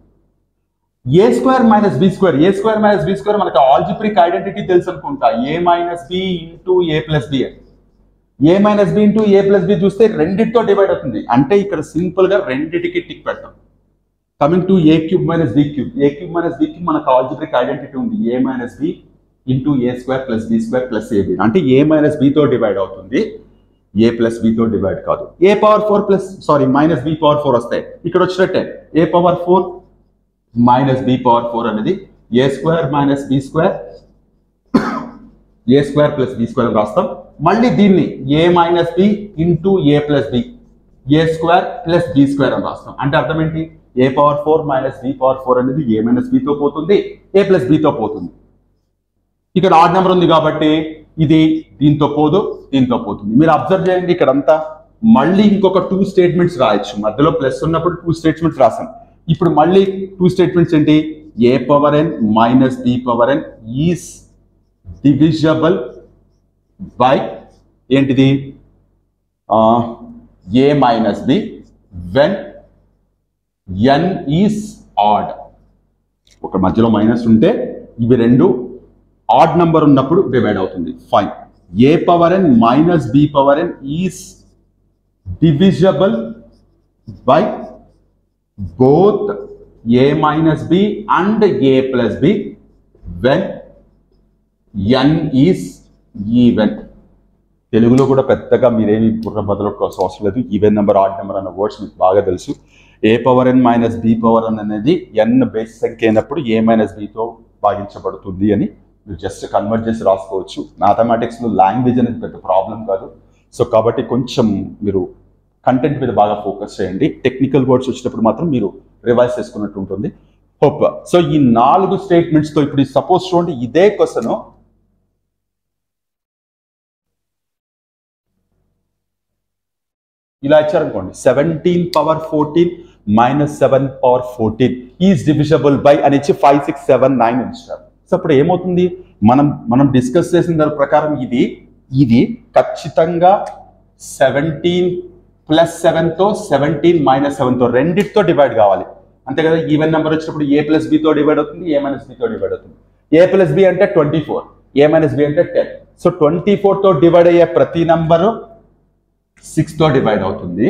a square minus b square, a square minus b square మనకు ఆల్జిబ్రిక్ ఐడెంటిటీ తెలుసు అనుకుంటా, a minus b into a plus b. a minus b into a plus b చూస్తే రెండిటితో డివైడ్ అవుతుంది. అంటే ఇక్కడ సింపుల్ గా రెండిటికి టిక్ పెడతాం. Coming to a cube minus b cube, a cube minus b cube మనకు ఆల్జిబ్రిక్ ఐడెంటిటీ ఉంది, a minus b into a square plus b square plus ab. అంటే a minus b తో డివైడ్ అవుతుంది, a plus b తో డివైడ్ కాదు. a power 4 plus minus b power 4 వస్తాయి. ఇక్కడ వచ్చినట్టే a power 4 minus b power 4 అనేది a square minus b square a square plus b square రాస్తాం. మళ్ళీ దీన్ని a minus b into a plus b, a square plus b square అని రాస్తాం. అంటే అర్థం ఏంటి, a power 4 minus b power 4 అనేది a minus b తో పోతుంది, a plus b తో పోతుంది. ఇక్కడ ఆడ్ నెంబర్ ఉంది కాబట్టి ఇది దీంతో పోదు, దీంతో పోతుంది. మీరు అబ్జర్వ్ చేయండి, ఇక్కడంతా మళ్ళీ ఇంకొక 2 స్టేట్మెంట్స్ రాయొచ్చు. మధ్యలో ప్లస్ ఉన్నప్పుడు 2 స్టేట్మెంట్స్ రాసాం. ఇప్పుడు మళ్ళీ 2 స్టేట్మెంట్స్ ఏంటి, a power n minus b power n is divisible by ఏంటిది a minus b when n is odd. ఒక మధ్యలో మైనస్ ఉంటే ఇవి రెండు ఆడ్ నంబర్ ఉన్నప్పుడు డివైడ్ అవుతుంది. Fine, a power n minus b power n is divisible by both a minus b and a plus b when n is even. తెలుగులో కూడా పెద్దగా మీరేమి బుర్ర బదులుకోవాల్సిన అవసరం లేదు. ఈవెన్ నెంబర్ ఆడ్ నెంబర్ అన్న వర్డ్స్ మీకు బాగా తెలుసు. a power n minus b power n అనేది n బేస్ సంఖ్య అయినప్పుడు a minus b తో భాగించబడుతుంది అని మీరు జస్ట్ కన్వర్ట్ చేసి రాసుకోవచ్చు. మ్యాథమెటిక్స్లో లాంగ్వేజ్ అనేది పెద్ద ప్రాబ్లం కాదు. సో కాబట్టి కొంచెం మీరు కంటెంట్ మీద బాగా ఫోకస్ చేయండి. టెక్నికల్ వర్డ్స్ వచ్చినప్పుడు మాత్రం మీరు రివైజ్ చేసుకున్నట్టు ఉంటుంది. హోప్. సో ఈ 4 స్టేట్మెంట్స్తో ఇప్పుడు సపోజ్ చూడండి, ఇదే క్వశ్చన్ ఇలా ఇచ్చారనుకోండి, 17 power 14 minus 7 power 14 is divisible by అని ఇచ్చి 5 6 7 9 ఇచ్చారు. సో అప్పుడు ఏమవుతుంది, మనం డిస్కస్ చేసిన దాని ప్రకారం ఇది ఖచ్చితంగా 17 +7తో 17 - 7తో రెండిటితో డివైడ్ కావాలి అంతే కదా. ఈవెన్ నెంబర్ వచ్చినప్పుడు a+bతో డివైడ్ అవుతుంది, a-bతో డివైడ్ అవుతుంది. a+b అంటే 24, a-b అంటే 10. సో 24తో డివైడ్ అయ్యే ప్రతి నంబరు 6తో డివైడ్ అవుతుంది,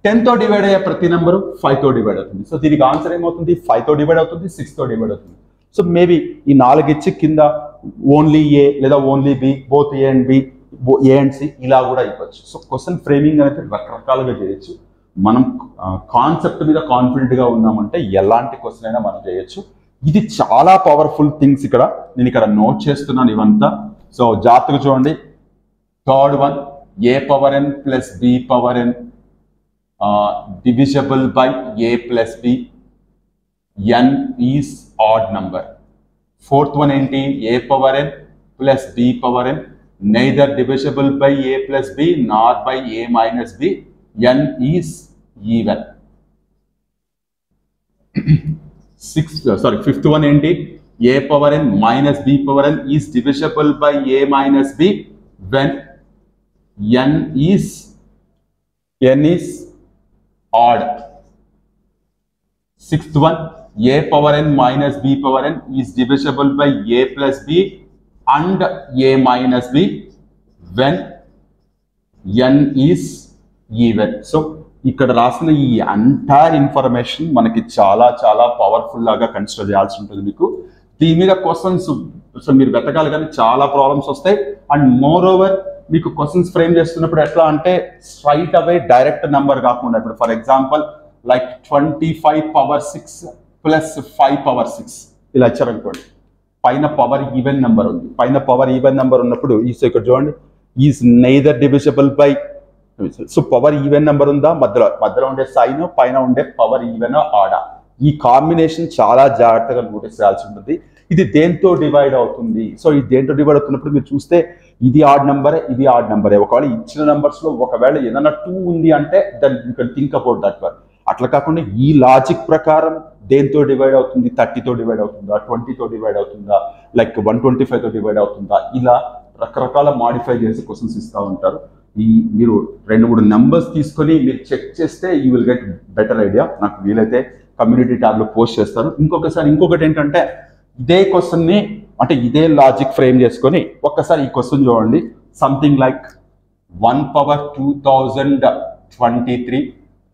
10తో డివైడ్ అయ్యే ప్రతి నెంబరు 5తో డివైడ్ అవుతుంది. సో దీనికి ఆన్సర్ ఏమవుతుంది? 5తో డివైడ్ అవుతుంది, 6తో డివైడ్ అవుతుంది. సో మేబీ ఈ 4 ఇచ్చి కింద ఓన్లీ ఏ లేదా only B, both A and B, A and C ఇలా కూడా ఇవ్వచ్చు. సో క్వశ్చన్ ఫ్రేమింగ్ అనేది రకరకాలుగా చేయొచ్చు. మనం కాన్సెప్ట్ మీద కాన్ఫిడెంట్గా ఉన్నామంటే ఎలాంటి క్వశ్చన్ అయినా మనం చేయొచ్చు. ఇది చాలా పవర్ఫుల్ థింగ్స్. ఇక్కడ నేను ఇక్కడ నోట్ చేస్తున్నాను ఇవంతా. సో జాగ్రత్తగా చూడండి. Third one, a⁴n + b⁴n divisible by a + b, n is odd number. Fourth one ఏంటి? a⁴n + b⁴n neither divisible by a + b nor by a - b, n is even. Fifth one ఏంటి? a⁴n - b⁴n is divisible by a - b when n is odd. Sixth one, a⁴n - b⁴n is divisible by a + b and a - b when n is even. So ఇక్కడ రాసిన ఈ ఎంటైర్ ఇన్ఫర్మేషన్ మనకి చాలా చాలా పవర్ఫుల్ లాగా కన్సిడర్ చేయాల్సి ఉంటుంది. మీకు దీని మీద క్వశ్చన్స్ మీరు వెతకాలి, కానీ చాలా ప్రాబ్లమ్స్ వస్తాయి. అండ్ మోర్ ఓవర్ మీకు క్వశ్చన్స్ ఫ్రేమ్ చేస్తున్నప్పుడు ఎట్లా అంటే స్ట్రైట్ అవే డైరెక్ట్ నెంబర్ కాకుండా, ఇప్పుడు ఫర్ ఎగ్జాంపుల్ లైక్ 25⁶ + 5⁶ ఇలా ఇచ్చారనుకోండి. పైన పవర్ ఈవెన్ నెంబర్ ఉంది, పైన పవర్ ఈవెన్ నెంబర్ ఉన్నప్పుడు ఇక్కడ చూడండి, is neither divisible by. So power even number ఉందా, మధ్యలో ఉండే సైన్, పైన ఉండే పవర్ ఈవెన్ ఆడా, ఈ కాంబినేషన్ చాలా జాగ్రత్తగా నోటీస్ చేయాల్సి ఉంటుంది. ఇది దేంతో డివైడ్ అవుతుంది? సో ఇది దేంతో డివైడ్ అవుతున్నప్పుడు మీరు చూస్తే ఇది ఆడ్ నెంబరే, ఇది ఆడ్ నెంబరే. ఒకవేళ ఇచ్చిన నెంబర్స్ లో ఒకవేళ ఏదైనా 2 ఉంది అంటే then you can think about that one. అట్లా కాకుండా ఈ లాజిక్ ప్రకారం దేంతో డివైడ్ అవుతుంది? 30తో డివైడ్ అవుతుందా, 20తో డివైడ్ అవుతుందా, లైక్ 125తో డివైడ్ అవుతుందా, ఇలా రకరకాల మాడిఫై చేసి క్వశ్చన్స్ ఇస్తూ ఉంటారు. మీరు 2-3 నెంబర్స్ తీసుకొని మీరు చెక్ చేస్తే you will get better idea. నాకు వీలైతే కమ్యూనిటీ ట్యాబ్ లో పోస్ట్ చేస్తాను. ఇంకొకటి ఏంటంటే ఇదే క్వశ్చన్ ని అంటే ఇదే లాజిక్ ఫ్రేమ్ చేసుకొని ఒక్కసారి ఈ క్వశ్చన్ చూడండి. Something like 1/2023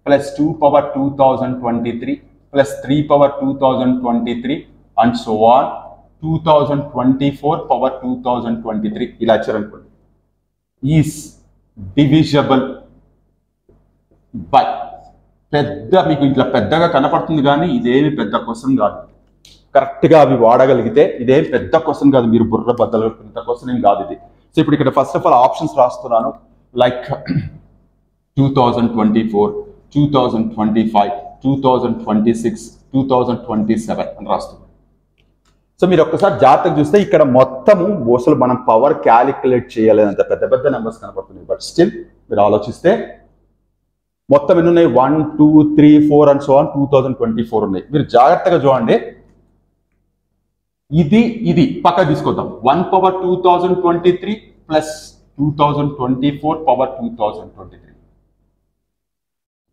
+ 2/2023 + 3/2023 and so on 2024/2023 ఇలా ఇచ్చారనుకోండి. ఈస్ డివిజబుల్ బై, పెద్ద మీకు ఇట్లా పెద్దగా కనపడుతుంది కానీ ఇదేమి పెద్ద క్వశ్చన్ కాదు. కరెక్ట్గా అవి వాడగలిగితే ఇదేం పెద్ద క్వశ్చన్ కాదు, మీరు బుర్ర బద్దలు పెద్ద క్వశ్చన్ ఏం కాదు ఇది. సో ఇప్పుడు ఇక్కడ ఫస్ట్ ఆఫ్ ఆల్ ఆప్షన్స్ రాస్తున్నాను. లైక్ 2024, 2025, 2026, 2027 అని రాస్తున్నాను. సో మీరు ఒక్కసారి జాగ్రత్తగా చూస్తే ఇక్కడ మొత్తము అసలు మనం పవర్ క్యాలిక్యులేట్ చేయలేనంత పెద్ద పెద్ద నెంబర్స్ కనపడుతున్నాయి. బట్ స్టిల్ మీరు ఆలోచిస్తే మొత్తం ఎన్ని ఉన్నాయి? 1, 2, 3, 4 అండ్ సో ఆన్ 2024 ఉన్నాయి. మీరు జాగ్రత్తగా చూడండి. ఇది పక్క తీసుకొద్దాం. 1/2023 + 2024/2023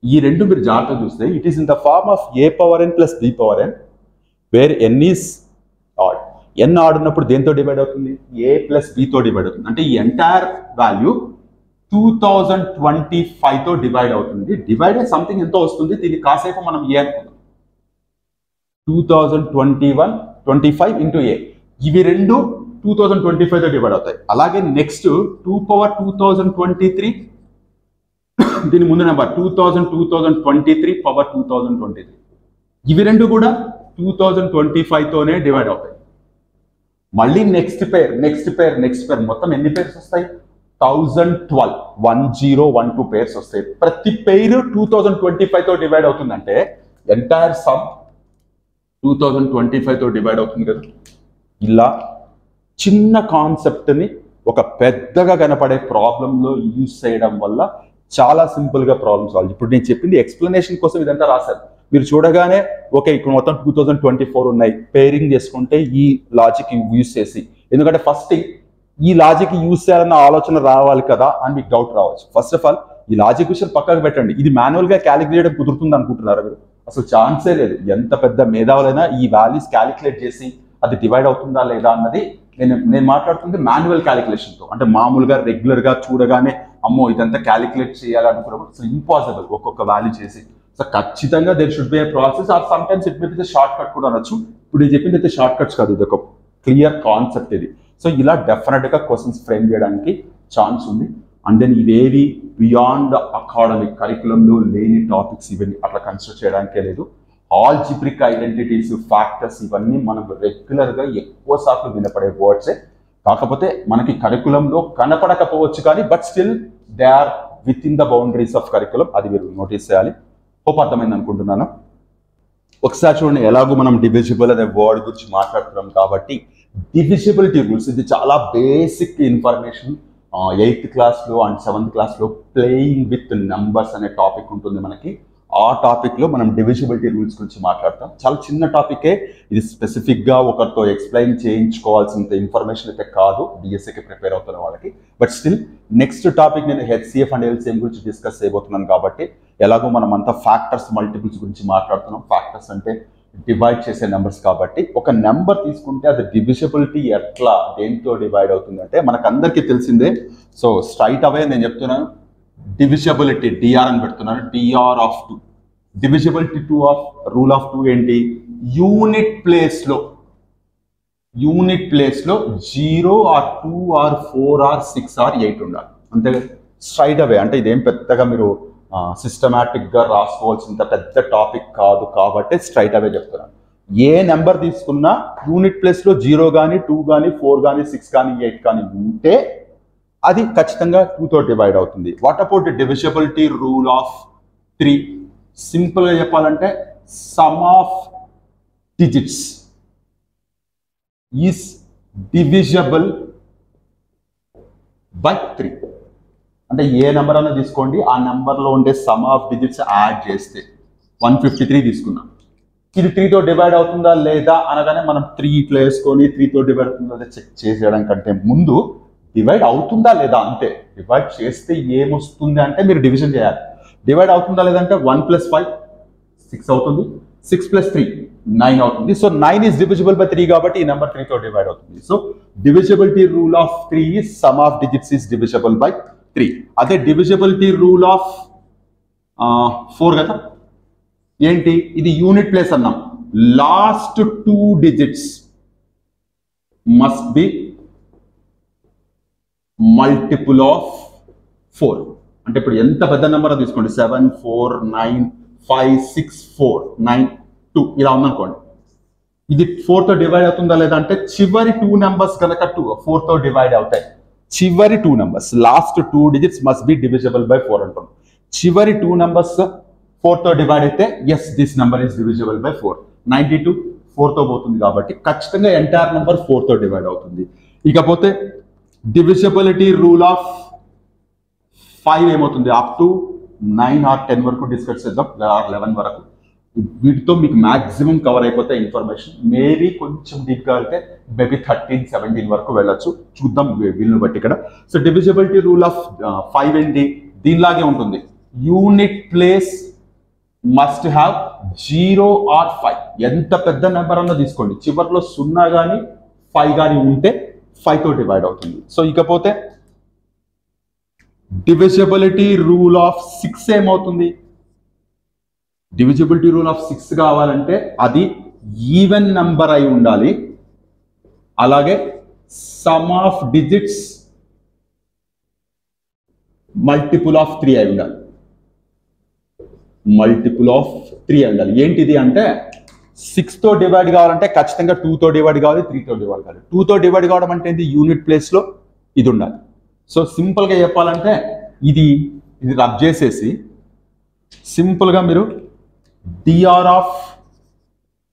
ఈ రెండు మీరు జాగ్రత్తగా చూస్తే it is in the form of a⁴n + b⁴n where n is odd. n odd ఉన్నప్పుడు దేంతో డివైడ్ అవుతుంది? a + bతో డివైడ్ అవుతుంది. అంటే ఈ ఎంటైర్ వాల్యూ 2025తో డివైడ్ అవుతుంది. డివైడ్ సంథింగ్ ఎంతో వస్తుంది, దీన్ని కాసేపు మనం ఏ అనుకుందాం. 2025 × a, ఇవి రెండు 2025తో డివైడ్ అవుతాయి. అలాగే నెక్స్ట్ 2/2023 దీని ముందు నెంబర్ 2023/2023 ఇవి రెండు కూడా 2025తోనే డివైడ్ అవుతాయి. మళ్ళీ నెక్స్ట్ పేర్ మొత్తం ఎన్ని పేర్స్ వస్తాయి? 1012 పేర్స్ వస్తాయి. ప్రతి పేరు 2025తో డివైడ్ అవుతుందంటే ఎంటైర్ సమ్ 2025తో డివైడ్ అవుతుంది కదా. ఇలా చిన్న కాన్సెప్ట్ని ఒక పెద్దగా కనపడే ప్రాబ్లంలో యూజ్ చేయడం వల్ల చాలా సింపుల్గా ప్రాబ్లమ్ సాల్వ్. ఇప్పుడు నేను చెప్పింది ఎక్స్ప్లెనేషన్ కోసం ఇదంతా రాశాను. మీరు చూడగానే ఓకే ఇక్కడ మొత్తం 2024 ఉన్నాయి, పేరింగ్ చేసుకుంటే ఈ లాజిక్ యూజ్ చేసి, ఎందుకంటే ఫస్ట్ ఈ లాజిక్ యూజ్ చేయాలన్న ఆలోచన రావాలి కదా అని మీకు డౌట్ రావచ్చు. ఫస్ట్ ఆఫ్ ఆల్ ఈ లాజిక్ విషయం పక్కకు పెట్టండి. ఇది మాన్యువల్ గా క్యాలిక్యులేట్ చేయడం కుదురుతుంది అనుకుంటున్నారా మీరు? అసలు ఛాన్సే లేదు. ఎంత పెద్ద మేధావులైనా ఈ వాల్యూస్ క్యాలిక్యులేట్ చేసి అది డివైడ్ అవుతుందా లేదా అన్నది నేను మాట్లాడుతుంది మాన్యువల్ క్యాలిక్యులేషన్తో. అంటే మామూలుగా రెగ్యులర్ గా చూడగానే అమ్మో ఇదంతా క్యాలిక్యులేట్ చేయాలనుకున్నప్పుడు అసలు ఇంపాసిబుల్ ఒక్కొక్క వాల్యూ చేసి. సో ఖచ్చితంగా there should be a process or sometimes it may be short cut కూడా అనొచ్చు. ఇప్పుడు నేను చెప్పింది అయితే షార్ట్ కట్స్ కాదు, ఇది ఒక క్లియర్ కాన్సెప్ట్ ఇది. సో ఇలా డెఫినెట్ గా క్వశ్చన్స్ ఫ్రేమ్ చేయడానికి ఛాన్స్ ఉంది. అండ్ దెన్ ఇవేవి బియాండ్ అకాడమిక్ కరికులంలో లేని టాపిక్స్ ఇవన్నీ అట్లా కన్సిడర్ చేయడానికే లేదు. ఆల్జిబ్రిక్ ఐడెంటిటీస్, ఫ్యాక్టర్స్ ఇవన్నీ మనం రెగ్యులర్ గా ఎక్కువ సార్లు వినపడే వర్డ్సే. కాకపోతే మనకి కరికులంలో కనపడకపోవచ్చు కానీ but still they are within the boundaries of curriculum. అది మీరు నోటీస్ చేయాలి. హోప్ అర్థమైంది అనుకుంటున్నాను. ఒకసారి చూడండి, ఎలాగో మనం డివిజిబుల్ అనే వర్డ్ గురించి మాట్లాడుతున్నాం కాబట్టి డివిజిబిలిటీ రూల్స్ ఇది చాలా బేసిక్ ఇన్ఫర్మేషన్. 8th క్లాస్లో అండ్ 7th క్లాస్లో ప్లేయింగ్ విత్ నంబర్స్ అనే టాపిక్ ఉంటుంది మనకి. ఆ టాపిక్లో మనం డివిజిబిలిటీ రూల్స్ గురించి మాట్లాడతాం. చాలా చిన్న టాపికే ఇది. స్పెసిఫిక్గా ఒకరితో ఎక్స్ప్లెయిన్ చేయించుకోవాల్సినంత ఇన్ఫర్మేషన్ అయితే కాదు డిఎస్సికి ప్రిపేర్ అవుతున్న వాళ్ళకి. బట్ స్టిల్ నెక్స్ట్ టాపిక్ నేను హెచ్సిఎఫ్ అండ్ ఎల్సిఎం గురించి డిస్కస్ చేయబోతున్నాను కాబట్టి ఎలాగో మనం అంతా ఫ్యాక్టర్స్ మల్టిపుల్స్ గురించి మాట్లాడుతున్నాం. ఫ్యాక్టర్స్ అంటే డివైడ్ చేసే నెంబర్స్ కాబట్టి ఒక నెంబర్ తీసుకుంటే అది డివిజిబిలిటీ ఎట్లా దేంతో డివైడ్ అవుతుందంటే మనకు అందరికీ తెలిసిందే. సో స్ట్రైట్ అవే నేను చెప్తున్నాను, డివిజిబిలిటీ డిఆర్ అని పెడుతున్నాను. DR of 2 divisibility 2 of rule of 2 ఏంటి? యూనిట్ ప్లేస్లో 0 ఆర్ 2 ఆర్ 4 ఆర్ 6 ఆర్ 8 ఉండాలి. అంతే స్ట్రైట్ అవే. అంటే ఇదేం పెద్దగా మీరు సిస్టమాటిక్ గా రాసుకోవాల్సినంత పెద్ద టాపిక్ కాదు కాబట్టి స్ట్రైట్ అవే చెప్తున్నాను. ఏ నెంబర్ తీసుకున్నా యూనిట్ ప్లేస్ లో 0 కానీ 2 కానీ 4 కానీ 6 కానీ 8 కానీ ఉంటే అది ఖచ్చితంగా 2తో డివైడ్ అవుతుంది. What about divisibility rule of 3? Simple గా చెప్పాలంటే some of digits is divisible by 3. అంటే ఏ నెంబర్ అన్నా తీసుకోండి, ఆ నెంబర్లో ఉండే సమ్ ఆఫ్ డిజిట్స్ యాడ్ చేస్తే 153 తీసుకున్నాం. ఇది 3తో డివైడ్ అవుతుందా లేదా అనగానే మనం 3 ఇట్లా వేసుకొని 3తో డివైడ్ అవుతుందా లేదా చెక్ చేసేయడం కంటే ముందు డివైడ్ అవుతుందా లేదా అంతే. డివైడ్ చేస్తే ఏమొస్తుంది అంటే మీరు డివిజన్ చేయాలి. డివైడ్ అవుతుందా లేదంటే 1 + 5 6 అవుతుంది, 6 + 3 9 అవుతుంది. సో 9 ఈస్ డివిజిబుల్ బై 3 కాబట్టి ఈ నెంబర్ 3తో డివైడ్ అవుతుంది. So divisibility rule of 3 is some of digits is divisible by 3. అదే డివిజిబిలిటీ రూల్ ఆఫ్ 4 కదా, ఏంటి? ఇది యూనిట్ ప్లేస్ అన్నాం. Last 2 digits must be multiple of 4. అంటే ఇప్పుడు ఎంత పెద్ద నెంబర్ తీసుకోండి, 7 4 9 5 6 4 9 2 ఇలా ఉందనుకోండి. ఇది 4తో డివైడ్ అవుతుందా లేదా అంటే చివరి 2 నెంబర్స్ కనుక 4తో డివైడ్ అవుతాయి. చివరి 2 numbers last 2 digits must be divisible by 4 అంటాం. చివరి 2 నెంబర్స్ 4తో డివైడ్ అయితే yes this number is divisible by 4. 92 4తో పోతుంది కాబట్టి ఖచ్చితంగా ఎంటైర్ నెంబర్ 4తో డివైడ్ అవుతుంది. ఇకపోతే డివిజిబిలిటీ రూల్ ఆఫ్ 5 ఏమవుతుంది? అప్ టు 9 or 10 వరకు డిస్కస్ చేద్దాం, 11 వరకు. వీటితో మీకు మాక్సిమం కవర్ అయిపోతే ఇన్ఫర్మేషన్. మేబీ కొంచెం డీప్గా వెళ్తే మేబీ 13 17 వరకు వెళ్ళొచ్చు, చూద్దాం వీళ్ళని బట్టి ఇక్కడ. సో డివిజిబిలిటీ రూల్ ఆఫ్ 5 ఏంటి? దీనిలాగే ఉంటుంది. Unit place must have 0 or 5. ఎంత పెద్ద నెంబర్ అన్నా తీసుకోండి, చివరిలో 0 కానీ 5 కానీ ఉంటే 5తో డివైడ్ అవుతుంది. సో ఇకపోతే డివిజిబిలిటీ రూల్ ఆఫ్ 6 ఏమవుతుంది? డివిజిబిలిటీ రూల్ ఆఫ్ 6 కావాలంటే అది ఈవెన్ నెంబర్ అయి ఉండాలి, అలాగే some of digits multiple of 3 అయి ఉండాలి. మల్టిపుల్ ఆఫ్ 3 అయి ఉండాలి. ఏంటిది అంటే 6తో డివైడ్ కావాలంటే ఖచ్చితంగా 2తో డివైడ్ కావాలి, 3తో డివైడ్ కావాలి. 2తో డివైడ్ కావడం అంటే ఏంటి? యూనిట్ ప్లేస్లో ఇది ఉండాలి. సో సింపుల్గా చెప్పాలంటే ఇది రబ్ చేసేసి సింపుల్గా మీరు డిఆర్ ఆఫ్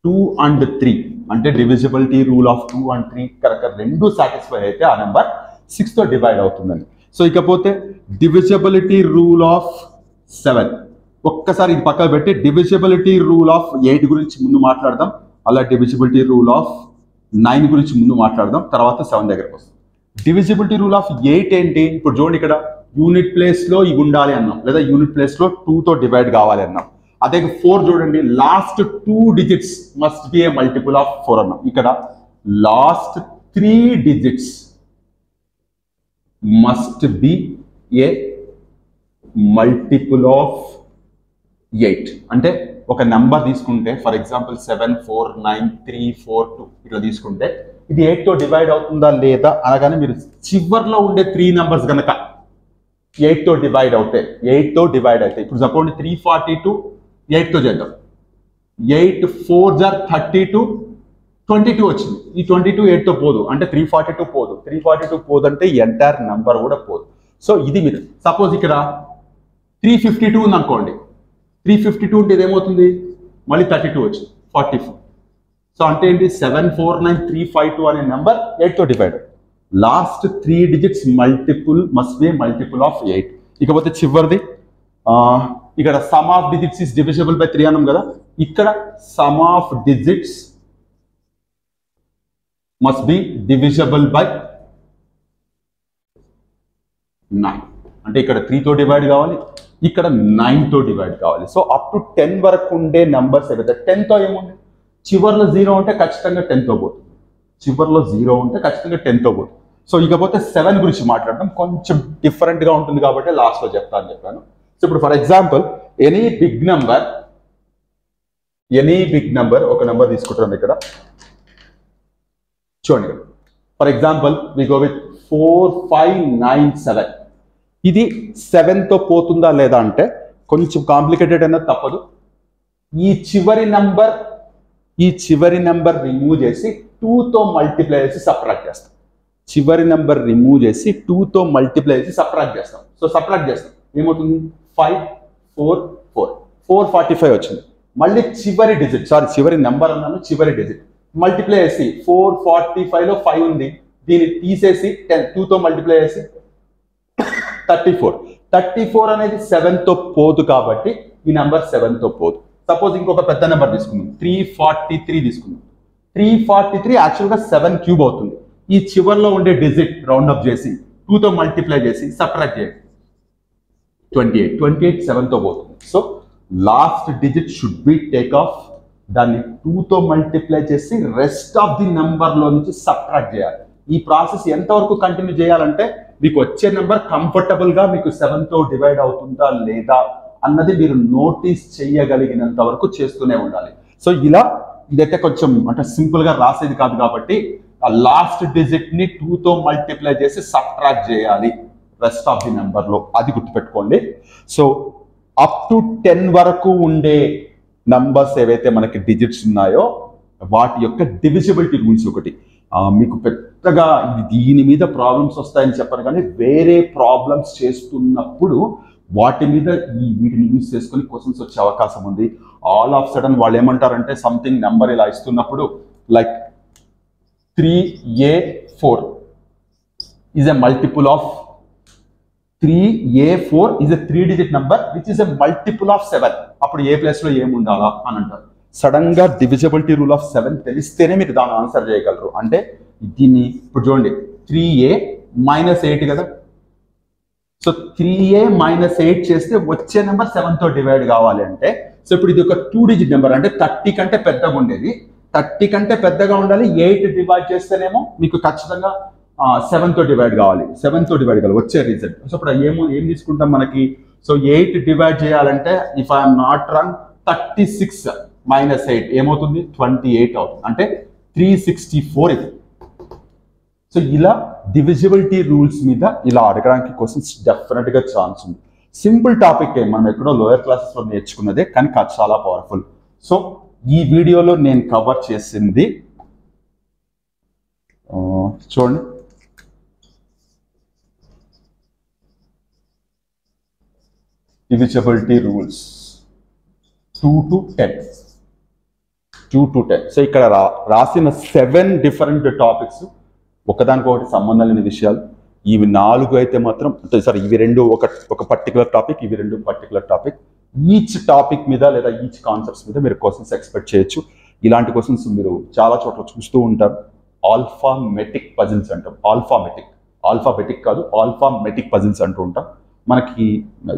2 and 3 అంటే divisibility rule of 2 and 3 correct రెండు సాటిస్ఫై అయితే ఆ నెంబర్ 6తో డివైడ్ అవుతుందని. సో ఇకపోతే డివిజిబిలిటీ రూల్ ఆఫ్ 7 ఒక్కసారి ఇది పక్కన పెట్టి డివిజిబిలిటీ రూల్ ఆఫ్ 8 గురించి ముందు మాట్లాడదాం, అలా డివిజిబిలిటీ రూల్ ఆఫ్ 9 గురించి ముందు మాట్లాడదాం, తర్వాత 7 దగ్గరకు వస్తాం. డివిజిబిలిటీ రూల్ ఆఫ్ 8 ఏంటి? ఇప్పుడు చూడండి, ఇక్కడ యూనిట్ ప్లేస్ లో ఇవి ఉండాలి అన్నాం, లేదా యూనిట్ ప్లేస్ లో 2 తో డివైడ్ కావాలి అన్నాం. అదే 4 చూడండి, last 2 digits must B A multiple of 4 అన్నాం. ఇక్కడ last 3 digits must B A multiple of 8. అంటే ఒక నెంబర్ తీసుకుంటే ఫర్ ఎగ్జాంపుల్ 74932 ఇట్లా తీసుకుంటే ఇది 8 తో డివైడ్ అవుతుందా లేదా అనగానే మీరు చివర్లో ఉండే 3 నెంబర్స్ కనుక 8 తో డివైడ్ అవుతాయి, 8 తో డివైడ్ అవుతాయి. ఇప్పుడు సపోజ్ 342 8 తో చేద్దాం. 8 4 32 22 వచ్చింది. ఈ 22 8 తో పోదు, అంటే 342 పోదు. 342 పోదు అంటే ఎంటైర్ నెంబర్ కూడా పోదు. సో ఇది మీరు సపోజ్ ఇక్కడ 352 ఉంది అనుకోండి. 352 అంటే ఇదేమవుతుంది, మళ్ళీ 32 వచ్చింది, 44. సో అంటే ఏంటి, 749352 అనే నెంబర్ 8 తో divide. Last 3 digits multiple must be multiple of 8. ఇకపోతే చివరిది ఇక్కడ some of digits is divisible by 3 అన్నాం కదా. ఇక్కడ some of digits must be divisible by 9. అంటే ఇక్కడ 3 తో డివైడ్ కావాలి, ఇక్కడ 9 తో డివైడ్ కావాలి. సో అప్ టు 10 వరకు ఉండే నెంబర్స్ ఏవైతే 10 తో ఏముంది, చివర్లో 0 ఉంటే ఖచ్చితంగా 10 తో పోతుంది. చివర్లో 0 ఉంటే ఖచ్చితంగా 10 తో పోతుంది. సో ఇకపోతే 7 గురించి మాట్లాడడం కొంచెం డిఫరెంట్ గా ఉంటుంది కాబట్టి లాస్ట్ లో చెప్తాను చెప్పాను. సో ఇప్పుడు for example any big number ఒక నెంబర్ తీసుకుంటాం ఇక్కడ చూడండి. For example we go with 4597. ఇది 7 తో పోతుందా లేదా అంటే కొంచెం కాంప్లికేటెడ్ అనేది తప్పదు. ఈ చివరి నెంబర్ రిమూవ్ చేసి 2 తో మల్టిప్లై చేసి సబ్ట్రాక్ట్ చేస్తాం. చివరి నెంబర్ రిమూవ్ చేసి 2 తో మల్టిప్లై చేసి సబ్ట్రాక్ట్ చేస్తాం. సో సబ్ట్రాక్ట్ చేస్తాం ఏమవుతుంది, 5 4 4 445 వచ్చింది. మళ్ళీ చివరి నెంబర్ అన్నాను, చివరి డిజిట్ మల్టిప్లై చేసి 445 లో 5 ఉంది, దీన్ని తీసేసి 2 తో మల్టిప్లై చేసి 34 అనేది 7 తో పోదు కాబట్టి ఈ నెంబర్ 7 తో పోదు. సపోజ్ ఇంకొక పెద్ద నెంబర్ తీసుకుందాం, 343 తీసుకుందాం. 343 యాక్చువల్గా 7 క్యూబ్ అవుతుంది. ఈ చివర్లో ఉండే డిజిట్ రౌండ్ అప్ చేసి 2 తో మల్టిప్లై చేసి సబ్ట్రాక్ట్ చేయండి, 28 7 తో పోతుంది. So last digit should be take off, దాన్ని 2 తో మల్టిప్లై చేసి రెస్ట్ ఆఫ్ ది నెంబర్ లో నుంచి సబ్ట్రాక్ట్ చేయాలి. ఈ ప్రాసెస్ ఎంతవరకు కంటిన్యూ చేయాలంటే మీకు వచ్చే నెంబర్ కంఫర్టబుల్ గా మీకు 7 తో డివైడ్ అవుతుందా లేదా అన్నది మీరు నోటీస్ చేయగలిగినంత వరకు చేస్తూనే ఉండాలి. సో ఇలా ఇదైతే కొంచెం అంటే సింపుల్ గా రాసేది కాదు కాబట్టి ఆ లాస్ట్ డిజిట్ ని 2 తో మల్టిప్లై చేసి సబ్ట్రాక్ట్ చేయాలి రెస్ట్ ఆఫ్ ది నెంబర్ లో, అది గుర్తుపెట్టుకోండి. సో అప్ టు 10 వరకు ఉండే నంబర్స్ ఏవైతే మనకి డిజిట్స్ ఉన్నాయో వాటి యొక్క డివిజిబిలిటీ రూల్స్ ఒకటి. మీకు పెద్దగా దీని మీద ప్రాబ్లమ్స్ వస్తాయని చెప్పను, కానీ వేరే ప్రాబ్లమ్స్ చేస్తున్నప్పుడు వాటి మీద వీటిని యూజ్ చేసుకుని క్వశ్చన్స్ వచ్చే అవకాశం ఉంది. ఆల్ ఆఫ్ సడన్ వాళ్ళు ఏమంటారంటే సంథింగ్ నెంబర్ ఇలా ఇస్తున్నప్పుడు like 3A4 is a multiple of 3A4 is a 3 digit number which is a multiple of 7. అప్పుడు ఏ ప్లేస్ లో ఏముండాలా అని అంటారు. సడన్ గా డివిజిబిలిటీ రూల్ ఆఫ్ 7 తెలిస్తేనే మీరు దాన్ని ఆన్సర్ చేయగలరు. అంటే దీన్ని ఇప్పుడు చూడండి, 3A - 8 కదా. సో 3A - 8 చేస్తే వచ్చే నెంబర్ 7 తో డివైడ్ కావాలి అంటే, సో ఇప్పుడు ఇది ఒక 2 digit నెంబర్ అంటే 30 కంటే పెద్దగా ఉండేది, 30 కంటే పెద్దగా ఉండాలి. 8 డివైడ్ చేస్తేనేమో మీకు ఖచ్చితంగా 7 తో డివైడ్ కావాలి, 7 తో డివైడ్ కావాలి వచ్చే రిజల్ట్. సో ఇప్పుడు ఏం తీసుకుంటాం మనకి, సో 8 డివైడ్ చేయాలంటే ఇఫ్ ఐఎమ్ నాట్ రాంగ్ 36 - 8 ఏమవుతుంది, 28 అవుతుంది, అంటే 364 ఇది. సో ఇలా డివిజిబిలిటీ రూల్స్ మీద ఇలా అడగడానికి క్వశ్చన్స్ డెఫినెట్ గా ఛాన్స్ ఉంది. సింపుల్ టాపిక్ మనం ఎక్కడో లోయర్ క్లాసెస్ లో నేర్చుకున్నదే, కానీ చాలా పవర్ఫుల్. సో ఈ వీడియోలో నేను కవర్ చేసింది చూడండి, డివిజిబిలిటీ రూల్స్ 2 to 10. సో ఇక్కడ రాసిన 7 డిఫరెంట్ టాపిక్స్, ఒకదానికొకటి సంబంధం లేని విషయాలు. ఇవి 4 అయితే మాత్రం సారీ, ఇవి 2 ఒక పర్టికులర్ టాపిక్, ఇవి 2 పర్టికులర్ టాపిక్. ఈచ్ టాపిక్ మీద లేదా ఈచ్ కాన్సెప్ట్స్ మీద మీరు క్వశ్చన్స్ ఎక్స్పెక్ట్ చేయొచ్చు. ఇలాంటి క్వశ్చన్స్ మీరు చాలా చోట్ల చూస్తూ ఉంటారు. ఆల్ఫామెటిక్ పజిల్స్ అంటాం, ఆల్ఫాబెటిక్ కాదు, ఆల్ఫామెటిక్ పజిల్స్ అంటూ ఉంటాం. మనకి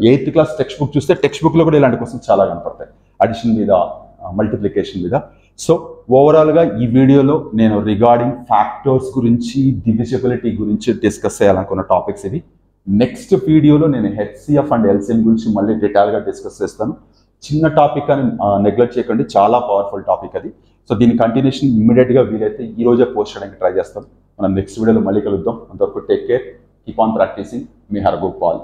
8th క్లాస్ టెక్స్ట్ బుక్ చూస్తే టెక్స్ట్ బుక్లో కూడా ఇలాంటి క్వశ్చన్స్ చాలా కనపడతాయి, అడిషన్ మీద, మల్టిప్లికేషన్ మీద. సో ఓవరాల్గా ఈ వీడియోలో నేను రిగార్డింగ్ ఫ్యాక్టర్స్ గురించి, డివిజిబిలిటీ గురించి డిస్కస్ చేయాలనుకున్న టాపిక్స్ ఇవి. నెక్స్ట్ వీడియోలో నేను హెచ్సిఎఫ్ అండ్ ఎల్సిఎం గురించి మళ్ళీ డీటెయిల్గా డిస్కస్ చేస్తాను. చిన్న టాపిక్ అని నెగ్లెక్ట్ చేయకండి, చాలా పవర్ఫుల్ టాపిక్ అది. సో దీని కంటిన్యూషన్ ఇమ్మీడియట్గా వీలైతే ఈ రోజే పోస్ట్ చేయడానికి ట్రై చేస్తాం. మనం నెక్స్ట్ వీడియోలో మళ్ళీ కలుద్దాం. అంతవరకు take care, keep on practising. మీ హర్గోపాల్.